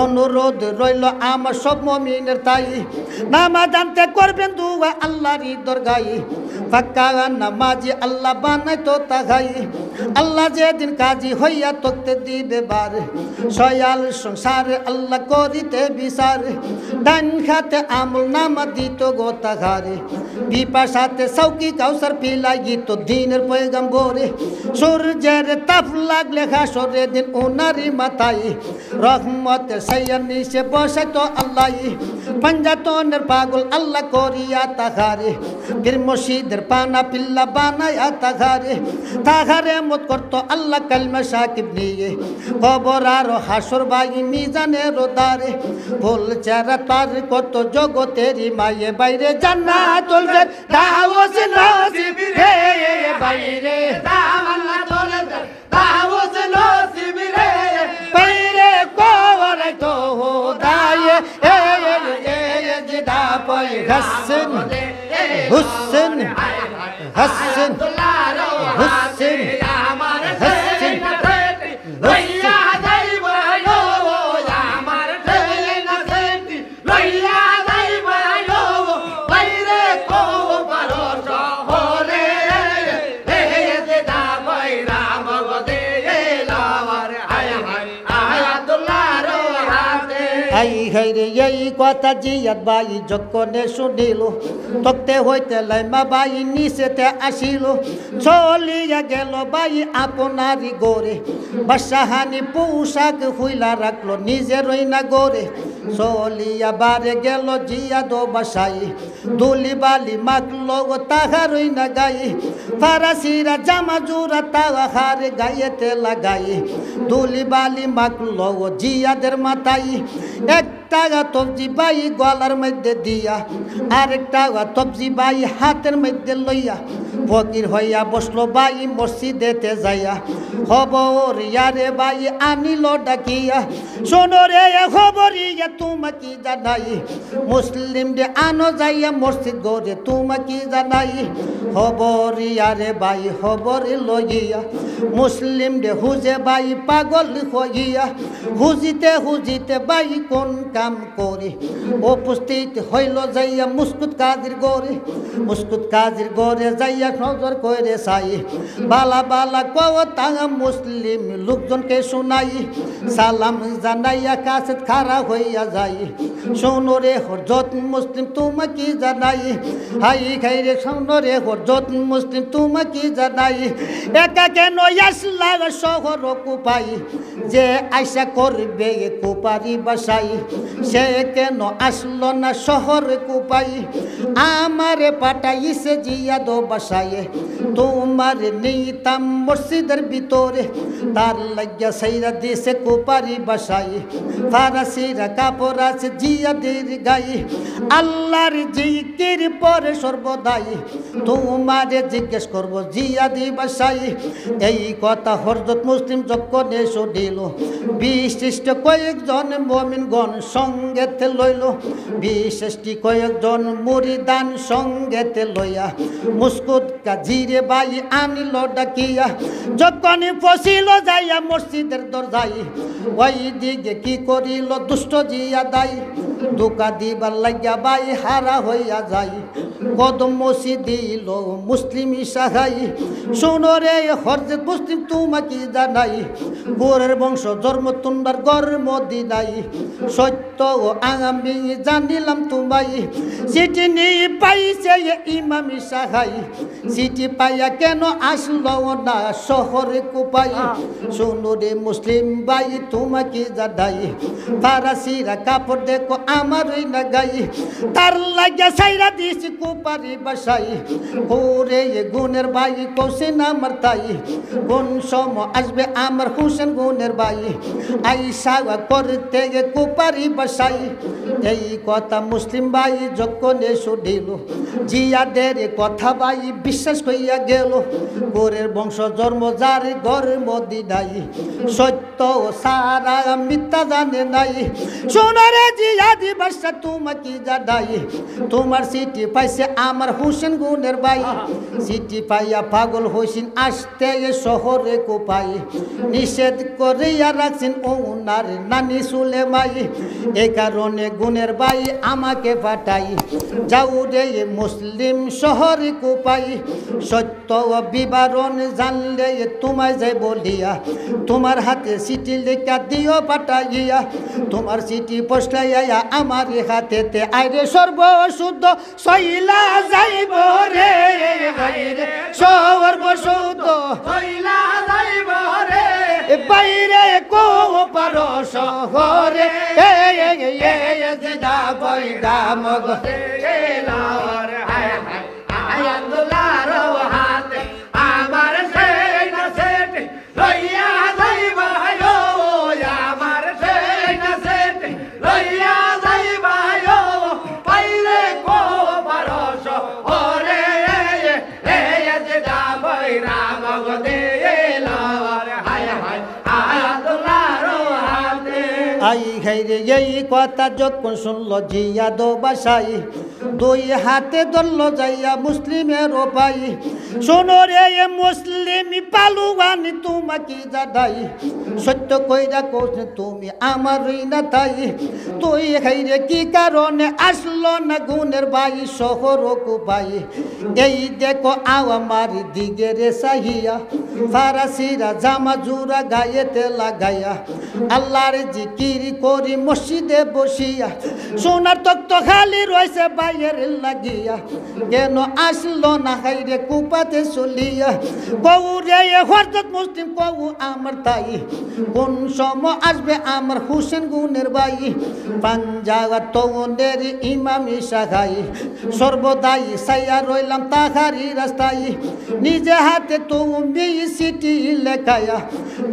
Speaker 1: অনুরোধ রইল আমার সব মুমিনের তাই নামাজ জানতে করবেন দুয়া আল্লাহর দরগায় পাক্কা নামাজি আল্লাহ বানাই তো তাহাই আল্লাহ যেদিন কাজী হইয়া তোকে দিবে বার সয়াল সংসারে আল্লাহ করিতে বিচার ডান খাতে আমল নামা দিত গো তাহারে বিপাশাতে সৌকি কাউসার পিলাই গীত দিনের পয়গম্বরে সূর্যের তাপ লাগলে হাসরে দিন ওনারি মাথায় রহমতের সাইয়ার নিচে বসে তো আল্লাহ পাঞ্জাতনের পাগল আল্লাহ করিয়া তাহারে পীর মুর্শিদের পানা পিল্লা বানায়া তাহারে মত করতো আল্লাহ কালমা সাকিব নিয়ে কবর আর হাসর ভাই মিজানের দারে ফুল চেহারা তার কত জগতেরই মায়ে বাইরে জান্নাতুল দাওস নসিব রে বাইরে
Speaker 2: জান্নাতুল দাওস নসিব রে
Speaker 1: বাইরে কবর তো দায়ে জিদা পয় হাসন হুসেন হাসন হুসেন
Speaker 2: আমার হাসন লইয়া যাইব আমার হাসন লইয়া যাইব বাইরে কবর শহরে জিদা পয় রাম গদে লাওয়ার আয় হায় আয়াতুল্লাহর হাতে
Speaker 1: আই হাইরে এই কথা জিয়াদ বাই যখনে শুনিল তক্তে হইতে লাইমা বাই নিচেতে আসিল চলিয়া গেল বাই আপনারি গোরে বাসাহানি পোশাক হুইলা রাখলো নিজেরই না গোরে চলিয়া বারে গেল জিয়াদ বাসাই দুলি বালি মাখলো তাহারই না গাই ফারাসিরা জামা জুরা তাহার গায়েতে লাগাই দুলি বালি মাখলো জিয়াদের মাথায় একটা তবজি বাই গলার মধ্যে দিয়া আরেকটা তবজি বাই হাতের মধ্যে লইয়া ফকির হইয়া বসলো বাই মসজিদেতে যাইয়া খবর ইয়ারে বাই আনিল ডাকিয়া শোনো রে খবর ইয়া তোমাকে জানাই মুসলিম রে আনো যাইয়া মসজিদ গড়ে তোমাকে জানাই খবর ইয়ারে বাই খবর লইয়া মুসলিম রে হুজে বাই পাগল হইয়া হুজিতে বাই কোন কাম করে উপস্থিত হইল যাইয়া মুস্কুত কাজির গড়ে যাইয়া নজর করে সাই বালা বালা কথা মুসলিম লোকজনকে শোনাই সালাম জানাইয়া কাছে খাড়া হইয়া যাই শোনো রে হরজত মুসলিম তোমাকে জানাই হাই খাইরে শোনো রে হরজত মুসলিম তোমাকে জানাই একা কেন আসলা শহর কুপাই যে আশা করবে কুপারি বাসাই সে কেন আসলো না শহর কুপাই আমারে পাঠাইছে জিয়াদ বাসায় তোমার নিতাম মসজিদের ভিতরে তার লাগিয়া সাইরা দিছে কুপারি বাসায় ফারাসিরা কাপড় আছে জিয়াদের গায়ে আল্লাহর জিকির পরে সর্বদাই তোমারে জিজ্ঞেস করব জিয়াদি বাসায় এই কথা হযরত মুসলিম যখন শুনিল বিশিষ্ট কয়েকজন মুমিনগণ সঙ্গেতে লইল বিশেষটি কয়েকজন মুরিদান সঙ্গেতে লইয়া মুস্কুত কাজিরে বাই আনিল ডাকিয়া যখন ফসিল যাইয়া মসজিদের দরজায় ওই দিকে কি করিল দুষ্ট জিয়া দাই ধোকা দিবার লাগিয়া বাই হারা হইয়া যাই কদম মসি দিল মুসলিম সাহাই শোনো রে হযরত মুসলিম তোমাকে জানাই গোরের বংশ জন্ম তুন্ডার গর মদিনাই সত্য ও আমি জানিলাম তোমায় চিঠি নিয়ে পাইছে ইমামি সাহাই চিঠি পাইয়া কেন আসলো না শহরে কুপাই শোনো রে মুসলিম ভাই তোমাকে জানাই ফারাসিরা কাপড় দেখো আমারই না গাই তার লাগে সাইরা দিছি কুপারি বাসাই ওরে গুণের ভাই কোসেন আমার তাই কোন সম আসবে আমার হোসেন গুণের ভাই আইসা করতে গে কুপারি বাসাই এই কথা মুসলিম ভাই যখন শুনিল জিয়াদের কথা ভাই বিশ্বাস কইয়া গেল গোরের বংশ জন্ম যার ঘর মদিনাই সত্য সারা মিথ্যা জানে নাই সোনারে জিয়াদি বাসা তোমাকে জানাই তোমার সিটি পাইছে আমার হোসেন গুণের ভাই সিটি পাইয়া পাগল হইছেন আসতে শহরে কোপাই নিষেধ করিয়া রাখছেন ওনার নানি সুলেমাই এই কারণে গুণের ভাই আমাকে পাঠাই যাও রে মুসলিম শহরে কোপাই সত্য বিবরণ জানলে তোমায় যাই বলিয়া তোমার হাতে চিঠি লেখা দিও পাঠাইয়া তোমার চিঠি পোস্টাইয়া আমার হাতেতে আইরে সর্বশুদ্ধ সইলা যাইব রে সর্বশুদ্ধ
Speaker 2: সইলা যাইব রে
Speaker 1: বাইরে কো পারো শহরে জিদা বইদা মগ
Speaker 2: লাওয়ার হায় হায় আয়াতুল্লাহর হাতে আমার সেই না সেট লইয়া যাইবা হো আমার সেই না সেট লইয়া যাইবা হো পাইলে কো পারস ওরে এ জিদা বইরা মগদে লাওয়ার হায় হায় আয়াতুল্লাহর হাতে
Speaker 1: আই খাইরে এই কথা যখন শুনল জিয়াদ বাসাই দুই হাতে ধরল যাইয়া মুসলিমের ভাই শোনো রে মুসলিম পালুয়ান তোমাকে জানাই সত্য কইরা কোস তুমি আমারই না তাই তুই খাইরে কি কারণে আসলো না গুণের ভাই শহর কুপাই এই দেখো আমার দিকে রে সাহিয়া ফারাসিরা জামা জুরা গায়েতে লাগাইয়া আল্লাহর জিকির করি মসজিদে বসিয়া সোনার তক্ত খালি রয়েছে বাইয়ের লাগিয়া কেন আসলো না হাইরে কুপাতে চলিয়া কৌ রে হরজত মুসলিম কৌ আমার তাই কোন সময় আসবে আমার হোসেন গুণের ভাই পাঞ্জাবা তৌনের ইমামি সাখাই সর্বদাই সাইয়া রইলাম তাহারি রাস্তায় নিজে হাতে তুমি সিটি লেখায়া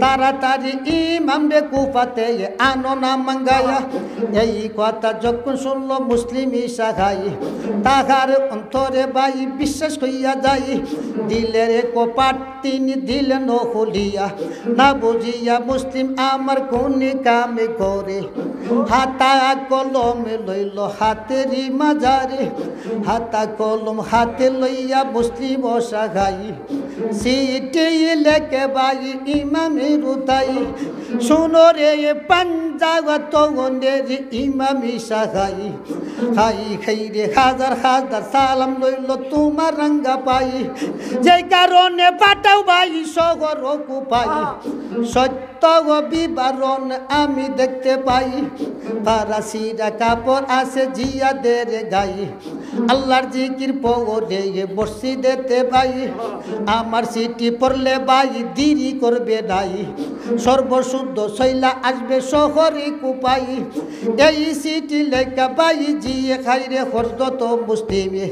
Speaker 1: তাড়াতাড়ি ইমাম রে কুপাতে আনো না মাঙ্গায়া এই কথা যখন শুনল মুসলিম সাখাই তাহার অন্তরে ভাই বিশ্বাস হইয়া যাই দিলের কপাট তিনি দিলেন খুলিয়া না বুঝিয়া মুসলিম আমার কোন কামে করে হাতা কলমে লইল হাতেরই মাজারে হাতা কলম হাতে লইয়া মুসলিম সাখাই সিটি লেখে ভাই ইমামে রুতাই শুনো রে পাঞ্জাবা তগনের ইমামি সাখাই খাই খাই রে হাজার হাজার সালাম লইল তোমার রঙ্গা পাই যে কারণে পাঠাও ভাই শহর কুপাই সত্য বিবরণ আমি দেখতে পাই ফারাসিরা কাপড় আছে জিয়াদের গাই আল্লাহর জিকির পড়ে মসজিদেতে ভাই আমার সিটি পড়লে ভাই দেরি করবে নাই সর্বশুদ্ধ শৈলা আসবে শহরে কুপাই এই সিটি লেখা ভাই জিয়ে খাইরে হরদত মুসলিমে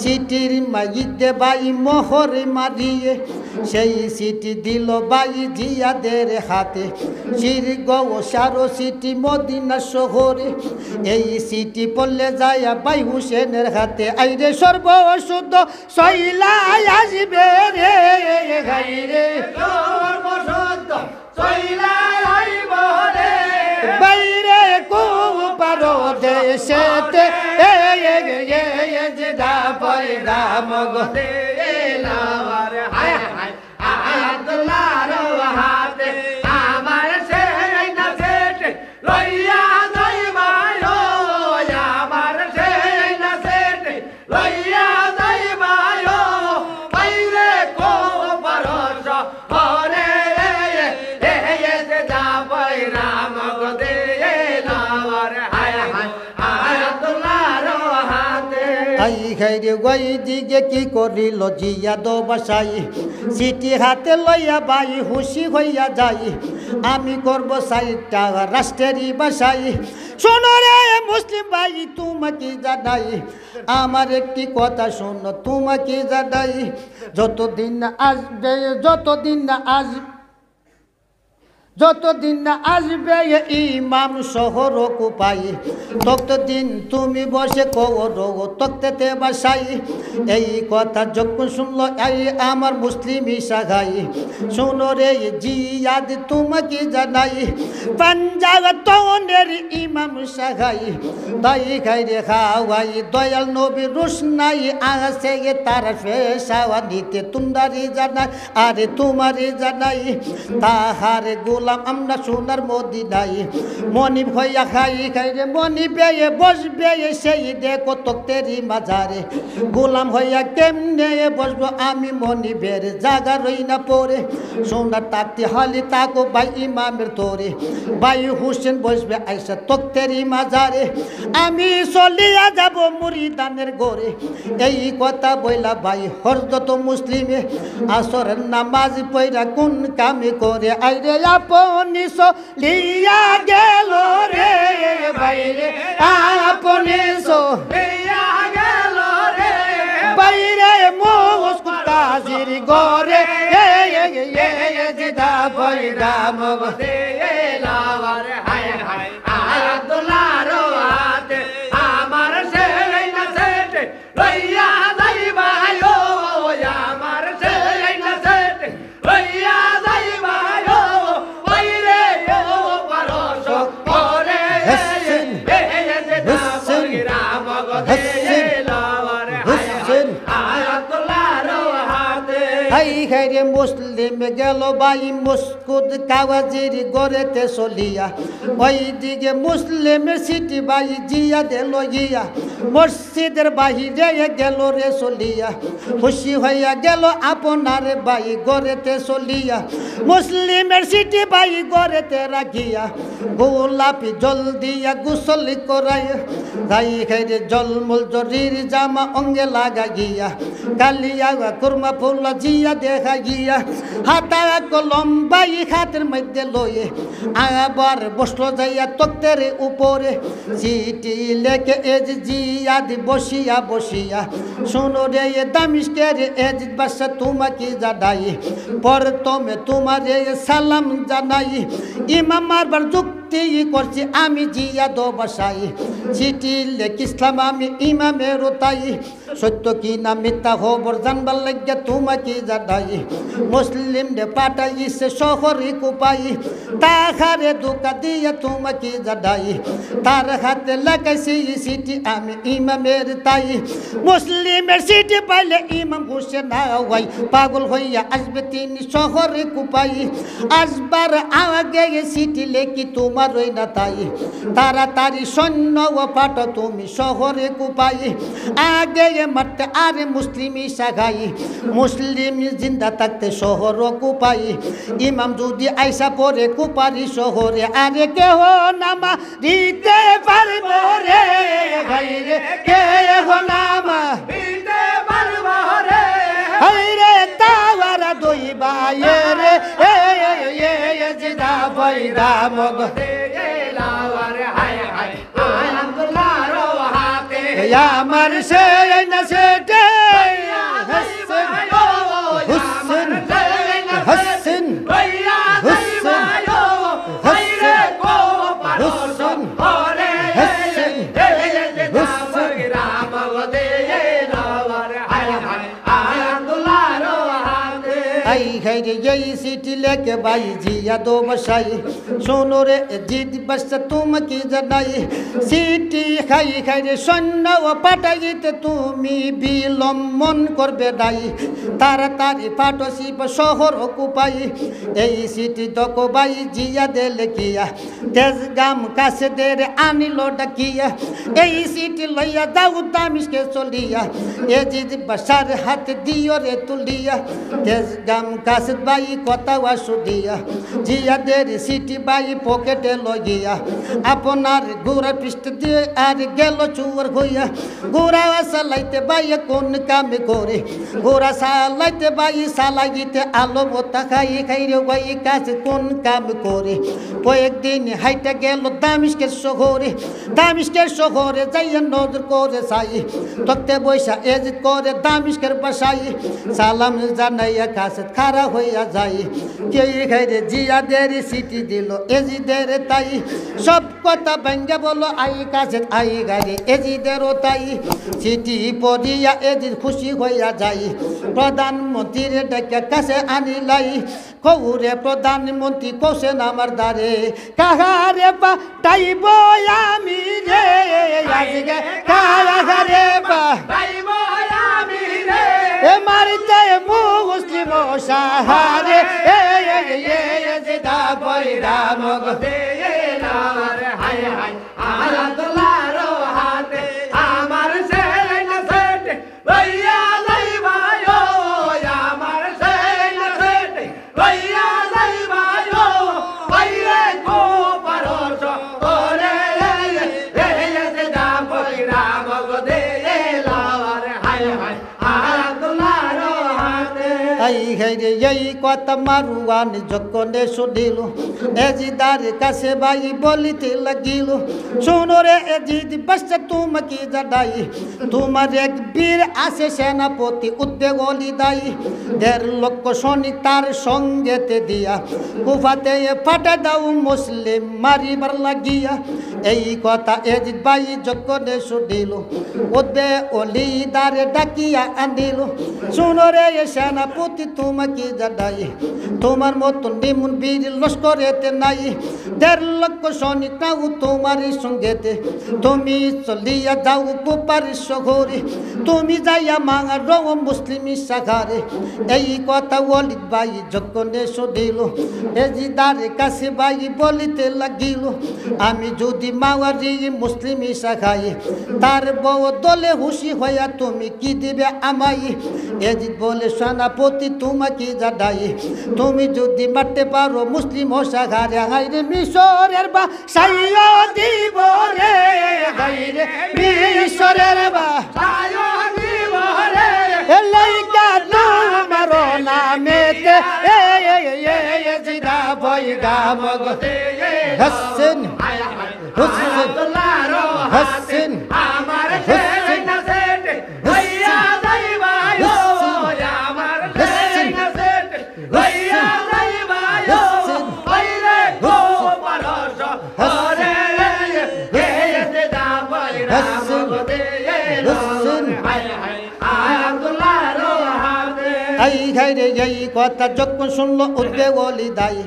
Speaker 1: সিটির মাইতে ভাই মোহরে মারিয়ে সেই সিটি দিল ভাই জিয়াদের হাতে শির গো সারো সিটি মদিনা শহরে এই সিটি পড়লে যায় ভাই হুসেনের হাতে আইরে সর্বশুদ্ধ শৈলা আসবে রে গাইরে
Speaker 2: সর্বশুদ্ধ সইলা যাইব রে
Speaker 1: বাইরে কো পারো দেশেতে জিদা পয়দা মগ
Speaker 2: লাওয়ার হায় হায় আয়াতুল্লাহর হাতে আমার সেই না সেট লইয়া যাইবা হো আমার সেই না সেট লইয়া যাইবা হো পাইলে কো পারস হরে যে যাবই রাম গদে লাওয়ার হায় হায় আয়াতুল্লাহর হাতে
Speaker 1: আই খাইরে ওই দিকে কি করিল জিয়াদ বাসাই সিটি হাতে লইয়া ভাই খুশি হইয়া যাই আমি করব সাইটা রাষ্ট্রেরই বাসাই শোনো রে মুসলিম ভাই তোমাকে জানাই আমার একটি কথা শোনো তোমাকে জানাই যতদিন না আসবে যতদিন না আসবে ইমাম শহর কুপাই ততদিন তুমি বসে করো তক্তেতে বাসাই এই কথা যখন শুনলো এই আমার মুসলিম সাগাই শোনো রে জিয়াদ তোমাকে জানাই পাঞ্জাব তনের ইমাম সাগাই দাই খাই রে খাওয়াই দয়াল নবী রোশনাই আসে তার ফেসাওয়া নিতে তুন্দারি জানাই আরে তোমারে জানাই তাহারে গোলাম আমরা সোনার মদিনাই মনি ভইয়া খাই খাই রে মনি বেয়ে বসবে সেই দেখো তক্তেরি মাজারে গোলাম হইয়া কেমনে বসবো আমি মনি বের জাগা রই না পরে সোনার তাকতি হালি তাকো ভাই ইমামের তোরে ভাই হুসেন বসবে আইসা তক্তেরি মাজারে আমি চলিয়া যাব মুরিদানের গোরে এই কথা বইলা ভাই হযরত মুসলিমে আসরের নামাজ পড়া কোন কামে করে আইরে আপনি চলিয়া গেল রে ভাই রে আপনি চলিয়া গেল রে ভাই রে মুস্তাজির গোরে জিদা বইরা মগদে
Speaker 2: লাওয়ার হায় হায় আব্দুল্লাহ রোহাতে আমার সেই না সেটে লইয়া যাইবা ও আমার সেই না সেটে লইয়া যাইবা ও বাইরে ও পরশ করে
Speaker 1: হাসিন হাসিন হাসিন
Speaker 2: লাওয়ার হাসিন আব্দুল্লাহ রোহাতে
Speaker 1: হাই খাইরে মুসলিম গেল ভাই মুস্কুদ কাওয়াজির গড়েতে চলিয়া ওই দিকে মুসলিমের সিটি ভাই জিয়া দিল গিয়া মসজিদের বাহিরে গেল রে চলিয়া খুশি হইয়া গেল আপনার ভাই গড়েতে চলিয়া মুসলিমের সিটি ভাই গড়েতে রাখিয়া গোলাপি জল দিয়া গোসল করাই গাই খাইরে জলমুল জরির জামা অঙ্গে লাগা গিয়া কালিয়া কুরমা ফুল জিয়া দেখা গিয়া হাতা কলম বাই হাতের মধ্যে লয়ে আবার বসলো যাইয়া তক্তের উপরে চিঠি লেখে এজ জিয়াদ বসিয়া বসিয়া শুনো রে দামিষ্কের এজ বাসা তোমাকে জানাই পর তুমি তোমারে সালাম জানাই ইমাম মারবার যুক্তি করছি আমি জিয়া দো বাসাই চিঠি লেখিসলাম আমি ইমামের তাই সত্য কি না মিথ্যা খবর জানবার লাগিয়া তোমাকে জানাই মুসলিম রে পাঠাইছে শহরে কুপাই তাহারে ধোকা দিয়া তোমাকে জানাই তার হাতে লাগাইছি চিঠি আমি ইমামের তাই মুসলিমের চিঠি পাইলে ইমাম হুসেন হাওয়াই পাগল হইয়া আসবে তিনি শহরে কুপাই আসবার আগে চিঠি লেখি তোমার রই না তাই তাড়াতাড়ি সৈন্য ও পাঠো তুমি শহরে কুপাই আগে মারতে আরে মুসলিমি সাগাই মুসলিম জিন্দা থাকতে শহর কুপাই ইমাম যদি আইসা পরে কুপারি শহরে আরে কেহ নামা দিতে পারব রে ভাই রে কেহ নামা
Speaker 2: দিতে পারবো রে
Speaker 1: হাই রে তাওয়ারা দইবা রে জিদা বইরা মগ
Speaker 2: লাওয়ার হায় হায় আব্দুল্লাহ রোহাতে
Speaker 1: আমার সেই না সেটে হুসেন হুসেন आई खैर यही सीटी लेके भाई जिया दो बसाई सोनो रे जिद बस तुम की जनाई सीटी खाई खैर सन्न व पाटाइते तुमी बिलम्बन करबे दाई ताड़ाताड़ी पाटो शिव शहर कुपाई এই সিটি দকো ভাই জিয়া দেলে কিয়া তেজ গাম কাছে দের আনিল ডাকিয়া এই সিটি লইয়া দাও তামিশকে চলিয়া এ জিদ বসার হাত দিও রে তুলিয়া তেজ গাম কাছে বাই কথা আসু দিয়া জিয়াদের সিটি বাই পকেটে লইয়া আপনার গোড়া পৃষ্ঠ দিয়ে আর গেল চুর হইয়া গোড়া সালাইতে বাই কোন কামে করে গোড়া সালাইতে বাই সালাইতে আলো বোতা খাই খাই রে বাই কাছে কোন কাম করে কয়েকদিন হাইটা গেল দামিশকের শহরে যাইয়া নজর করে সাই তক্তে বৈশা এজিত করে দামিশকের বাসাই সালাম জানাইয়া কাছে খাড়া হইয়া যাই কে খাইরে জিয়াদের সিটি দিল এজিদের তাই সব কথা ভেঙ্গে বলো আই কাছে আই গাড়ি এজিদেরও তাই সিটি পড়িয়া এজিদ খুশি হইয়া যাই প্রধানমন্ত্রীর ডেকে কাছে আনিলাই কৌরে প্রধানমন্ত্রী কোসেন আমার দ্বারে কাহারে বা টাইব আমি রে আজকে কাহারে বা
Speaker 2: টাইব আমি রে
Speaker 1: এ মারিতে মুসলিম সাহারে জিদা পয়রা মগ
Speaker 2: দে লাওয়ার হায় হায় আল্লাহর হাতে আমার সেন সেট ভাইয়া লাইবায়ো আমার সেন সেট ভাইয়া লাইবায়ো ভাইরে কো পরশ ওরে রে দা পয়রা মগ দে লাওয়ার হায় হায় আল্লাহর হাতে
Speaker 1: আই হাইরে এই কথা মারুয়ান যখন শুনিল এজিদার কাছে ভাই বলিতে লাগিল শোনো রে এজিদ বাচ্চা তোমাকে জানাই তোমার এক বীর আছে সেনাপতি উদ্বেগলি দায়ী 1.5 লক্ষ সৈনিক তার সঙ্গেতে দিয়া কুফাতে ফাটা দাও মুসলিম মারিবার লাগিয়া এই কথা এজিদ ভাই যখন শুনিল উদ্বেগলি দারে ডাকিয়া আনিল শোনো রে সেনাপতি তোমাকে জানাই তোমার মতো নিমুন বীর লস্করেতে নাই 1.5 লক্ষ সৈনিক নাও তোমার সঙ্গেতে তুমি চলিয়া যাও কুপার শহরে তুমি যাইয়া মাঙা রো মুসলিম সাগারে এই কথা ওয়ালিদ ভাই যখন শুনিল এজিদার কাছে ভাই বলিতে লাগিল আমি যদি মাওয়ারি মুসলিম সাগাই তার বদলে হুশি হইয়া তুমি কি দিবে আমায় এজিদ বলে সেনাপতি তোমাকে জানাই তুমি যদি মারতে পারো মুসলিম সাগারে হাইরে মিশরের বা সাইয়া দিব রে হাইরে মিশরের বা
Speaker 2: সায়ো দিব রে
Speaker 1: লাইকা তোমার নামেতে জিদা বইগা মগ হাসিন হুসেন হাসিন
Speaker 2: আমার সেন সেট ভাইয়া লাইবায়ো আমার সেন সেট ভাইয়া লাইবায়ো ভাইরে কো পরশ ওরে রে দা পয়রা মগ দে হায় হায় আব্দুল্লাহর হাতে
Speaker 1: এই ঘাইরে এই কথা যখন শুনল উদ্বেগলি দাই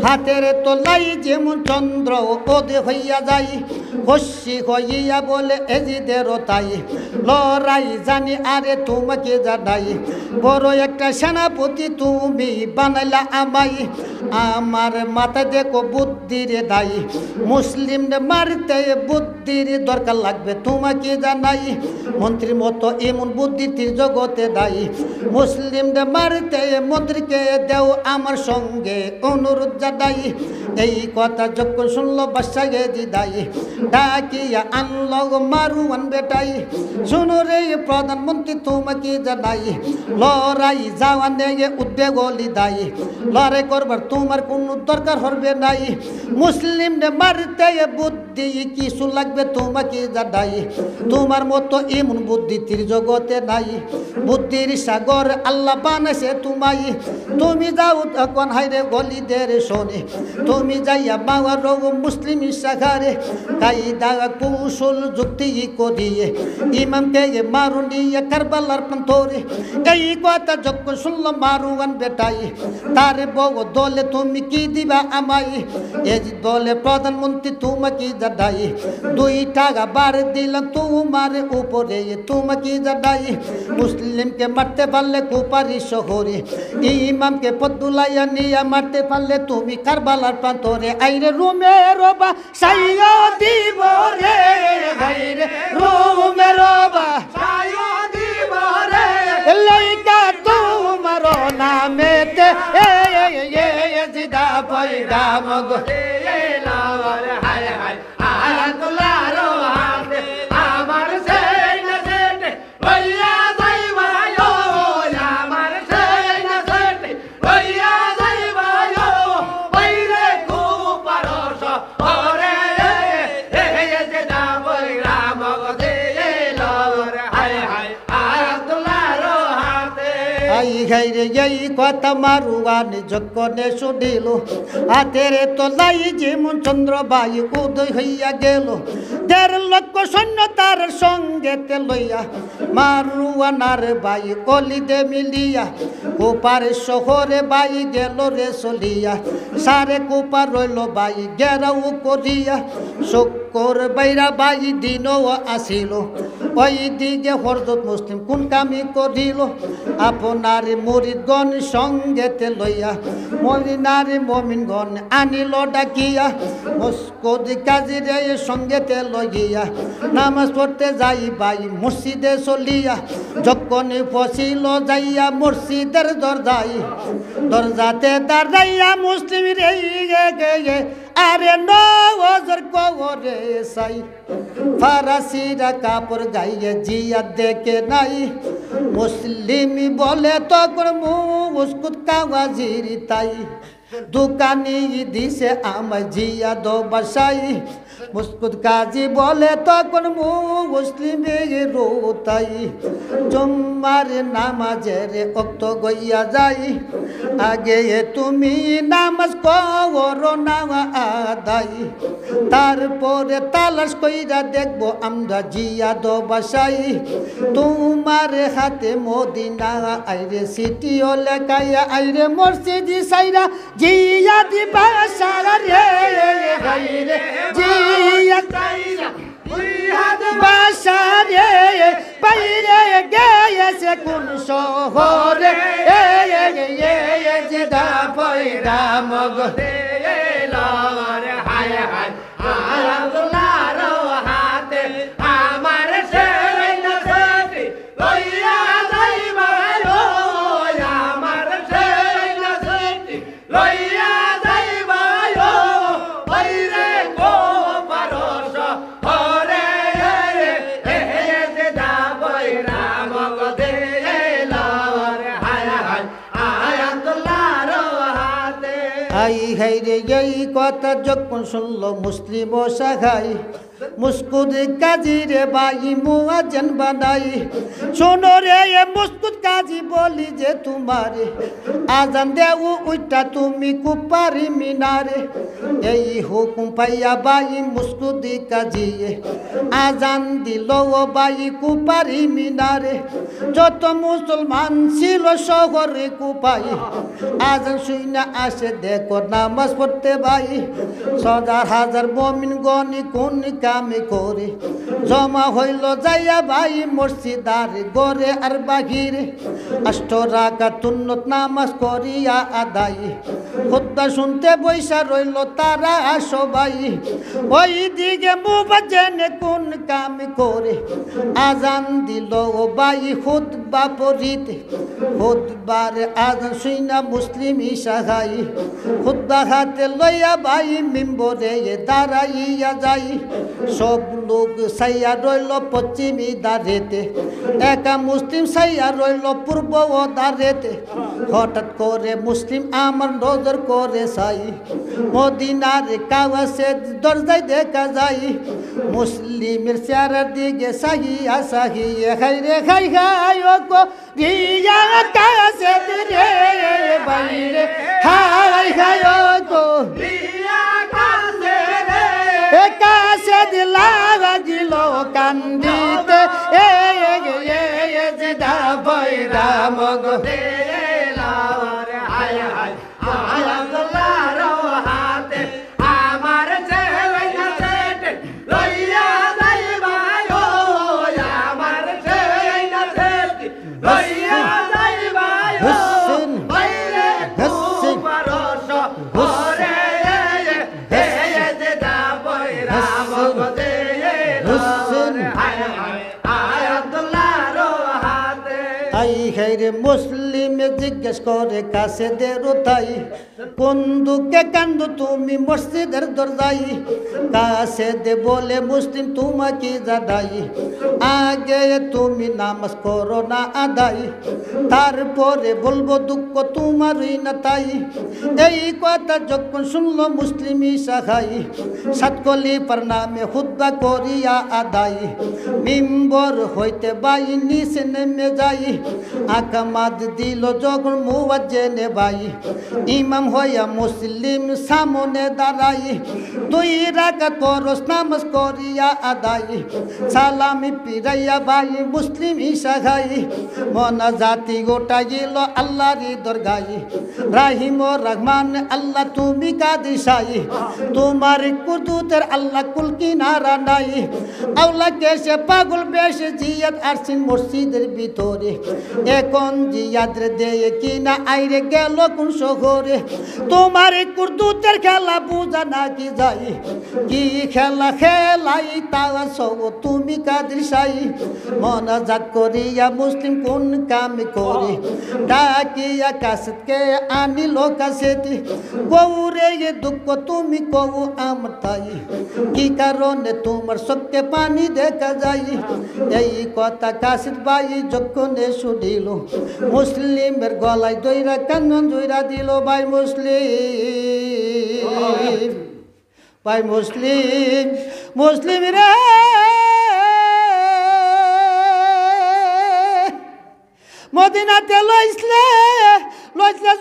Speaker 1: হাতের তোলাই যেমন চন্দ্র ওদে হইয়া যাই খুশি হইয়া বলে এজিদের তাই লড়াই জানি আরে তোমাকে জানাই বড় একটা সেনাপতি তুমি বানাইলা আমায় আমার মাথায় দেখো বুদ্ধির দায়ী মুসলিম মারতে বুদ্ধির দরকার লাগবে তোমাকে জানাই মন্ত্রীর মতো এমন বুদ্ধি জগতে দায়ী মুসলিম মারতে মন্ত্রীকে দেও আমার সঙ্গে অনুরোধ জানাই এই কথা যখন শুনলো বাদশা এজিদাই ডাকিয়া আনলো মারুয়ান বেটাই শুনো রে প্রধানমন্ত্রী তোমাকে জানাই লড়াই যাওয়া নেগে উদ্বেগলি দায়ী লড়াই করবার তোমার কোনো দরকার হবে নাই মুসলিম মারতে বুদ্ধি কিছু লাগবে তোমাকে জানাই তোমার মতো এমন বুদ্ধি জগতে নাই বুদ্ধির সাগর আল্লাহ বানাইছে তোমায় তুমি যাও তখন হাইরে গলিদের শোনে তুমি যাইয়া বাবার রোগ মুসলিম সাগারে কায়দা কৌশল যুক্তি করিয়ে ইমামকে মারুনিয়ে কারবালার প্রান্তরে এই কথা যখন শুনল মারুয়ান বেটাই তার বউ দলে তুমি কি দিবা আমায় এই দলে প্রধানমন্ত্রী তোমাকে জানাই 2 টাকা বার দিলাম তোমার উপরে তোমাকে জানাই মুসলিমকে মারতে পারলে কুপারি শহরে ইমামকে পদ্দুলাইয়া নিয়ে মারতে পারলে তুমি কারবালার প্রান্তরে আইরে রুমে রবা সাইয়া দিব রে আইরে রুমে রবা
Speaker 2: সায়ো দিব রে
Speaker 1: লইকা তোমার নামেতে জিদা পয়রা মগো
Speaker 2: হায় হায় আয়াতুল্লাহর হাতে আমার সেই না সেটে লইয়া যাইবা আমার সেই না সেটে লইয়া যাইবা বাইরে খুব পারস ওরে যে না বইরা মগদে হায় হায় আয়াতুল্লাহর হাতে
Speaker 1: আই গাইরে এই কথা মারুয়ানি যখনে শুনিল হাতের তলাই যেমন চন্দ্রবাই উদয় হইয়া গেল 1.5 লক্ষ সৈন্য তার সঙ্গেতে লইয়া মারুয়ানার বাই কলিতে মিলিয়া কোপার শহরে বাই গেল রে চলিয়া সারে কোপার রইল বাই গেরাও করিয়া শুকর বাইরা বাই দিনও আসিল ওই দিকে হরজত মুসলিম কোন কামি করিল আপনার মুরিদগণ সঙ্গেতে লইয়া মদিনারে মমিনগণ আনিল ডাকিয়া মুস্কুদ কাজিরে সঙ্গেতে লইয়া নামাজ পড়তে যাই বাই মসজিদে চলিয়া যখন ফসিল যাইয়া মসজিদের দরজাতে দাঁড়াইয়া মুসলিম রে গে আরে নজর কবরে সাই ফারাসিরা কাপড় গাইয়ে জিয়া দেখে নাই মুসলিম বলে তখন মুস্কুদ কাওয়াজির তাই দোকানি দিছে আমায় জিয়া দো বাসাই মুস্কুদ কাজী বলে তখন মুসলিমের রোতাই জুম্মার নামাজের অক্ত গইয়া যাই আগে তুমি নামাজ করো না আদাই তারপরে তালাশ কইরা দেখবো আমরা জিয়া দো বাসাই তোমার হাতে মদিনা আইরে সিটিও লেখাইয়া আইরে মসজিদি সাইরা জিয়া দি বাসা রে গাইরে জিয়া বাসা রে বাইরে গেছে কোন শহরে জিদা পয়রা মগদে
Speaker 2: হায় হায় আয়াতুল্লাহর হাতে আমার সেই না সেটে লইয়া যাইবা আমার সেই না সেটে লইয়া যাইবা বাইরে গো পারস ওরে যে দা বইরা মগদে হায় হায় আয়াতুল্লাহর হাতে
Speaker 1: আই হাই রে এই কথা যখন শুনল মুসলিম ও সাখাই মুস্কুদ কাজী রে বাই মুয়াজ্জিন বানাই শোনো রে মুস্কুদ কাজী বলি যে তোমারে আজান দেও উইটা তুমি কুপারি মিনারে এই হুকুম পাইয়া বাই মুস্কুদ কাজী আজান দিল ও বাই কুপারি মিনারে যত মুসলমান ছিল শহরে কুপাই আজান শুইনা আসে দেখো নামাজ পড়তে বাই 1000 মুমিন গনি কোন কামে করে জমা হইল যাইয়া ভাই মসজিদার গরে আর বাহিরে 8 রাকাত সুন্নত নামাজ করিয়া আদায় খুতবা শুনতে বৈশা রইল তারা সবাই ওই দিকে মুয়াজ্জিন কোন কাম করে আজান দিল ও ভাই খুতবা পড়িতে খুতবার আজান শুইনা মুসলিম ইশাহাই খুতবা হাতে লইয়া ভাই মিম্বরে দাঁড়াইয়া যাই সব লোক সাইয়া রইল পশ্চিমী দাঁড়েতে একা মুসলিম সাইয়া রইল পূর্ব ও দাঁড়েতে হঠাৎ করে মুসলিম আমার নজর করে সাই মদিনার কাওয়াসে দরজায় দেখা যায় মুসলিমের চেহারার দিকে সাহিয়া সাহিয়ে খাই রে খাই খাই ও কো রিয়া কাছে রে বাইরে হাই খাই ও কো কাছে দিলা গিল কান্দিতে জিদা পয়রা মগদে
Speaker 2: হায় হায় আয়াতুল্লাহর হাতে আমার ছেলে না সেটে লইয়া যাইবা আমার ছেলে না সেটে লইয়া যাইবা বাইরে পারস ওরে যে দা বইরা মগদে হায় হায় আয়াতুল্লাহর হাতে
Speaker 1: আই রে মুসলিমে জিজ্ঞেস করে কাছে দে রোতাই কোন দুঃখে কান্দ তুমি মসজিদের দরজাই কাছে দে বলে মুসলিম তোমাকে জানাই আগে তুমি নামাজ করো না আদায় তারপরে বলবো দুঃখ তোমারই না তাই এই কথা যখন শুনলো মুসলিমই সাখাই সাতকলি পার নামে হুদ্দা করিয়া আদায় মিম্বর হইতে বাই নিচে নেমে যাই আকামাদ দিল যখন মুয়াজ্জিনে ভাই ইমাম হইয়া মুসলিম সামনে দাঁড়াই 2 রাকাত ফরজ নামাজ করিয়া আদায় সালামি পিরাইয়া ভাই মুসলিম ঈশা খাই মোনাজাতি গোটা গেল আল্লাহর দরগায় রাহিম ও রহমান আল্লাহ তুমি কাদিসাই তোমার কুদরতের আল্লাহ কুল কিনারা নাই আল্লাহ কেসে পাগল বেশে জিয়াদ আরসিন মসজিদের ভিতরে এখন জিয়াদ রে দেয় কিনা আইরে গেল কোন শহরে তোমার কুদরতের খেলা বুঝা নাকি যাই কি খেলা খেলাই তা সব তুমি কাদিসাই মোনাজাত করিয়া মুসলিম কোন কাম করে ডাকিয়া কাসকে আনিল কাছেতে গৌরে দুঃখ তুমি কৌ আমার তাই কি কারণে তোমার চোখে পানি দেখা যায় এই কথা কাশিদ ভাই যখন শুনিল মুসলিমের গলায় দইরা কান্দন জইরা দিল ভাই মুসলিম মুসলিম রে মদিনাতে লইসলে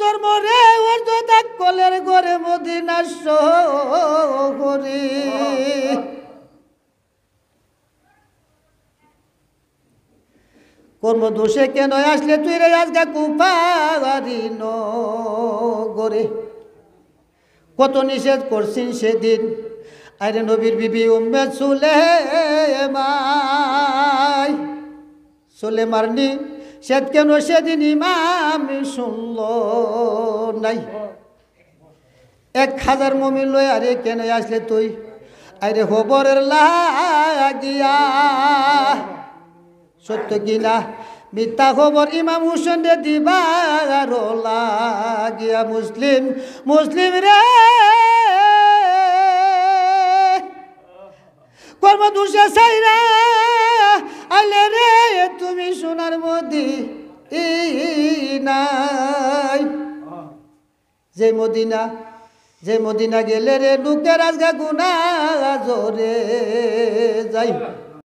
Speaker 1: জন্ম রে ওর যোদা কলের ঘরে মদিনা শহরে কর্ম দোষে কেন আসলে তুই রে আজকে কুপারি নগরে কত নিষেধ করছিস সেদিন আরে নবীর বিবি উম্মে সুলেমারনি সেদ কেন সেদিন ইমাম শুনল নাই 1000 মুমিন লই আরে কেন আসলে তুই আরে খবরের লাগিয়া সত্য কিনা মিথ্যা খবর ইমাম হুসেন রে দিবার লাগিয়া মুসলিম রে কর্ম দুষে সাইরা আলে রে তুমি সোনার মদিনায় যে মদিনা গেলে রে লোকের আজগা গুনাহ জোরে যাই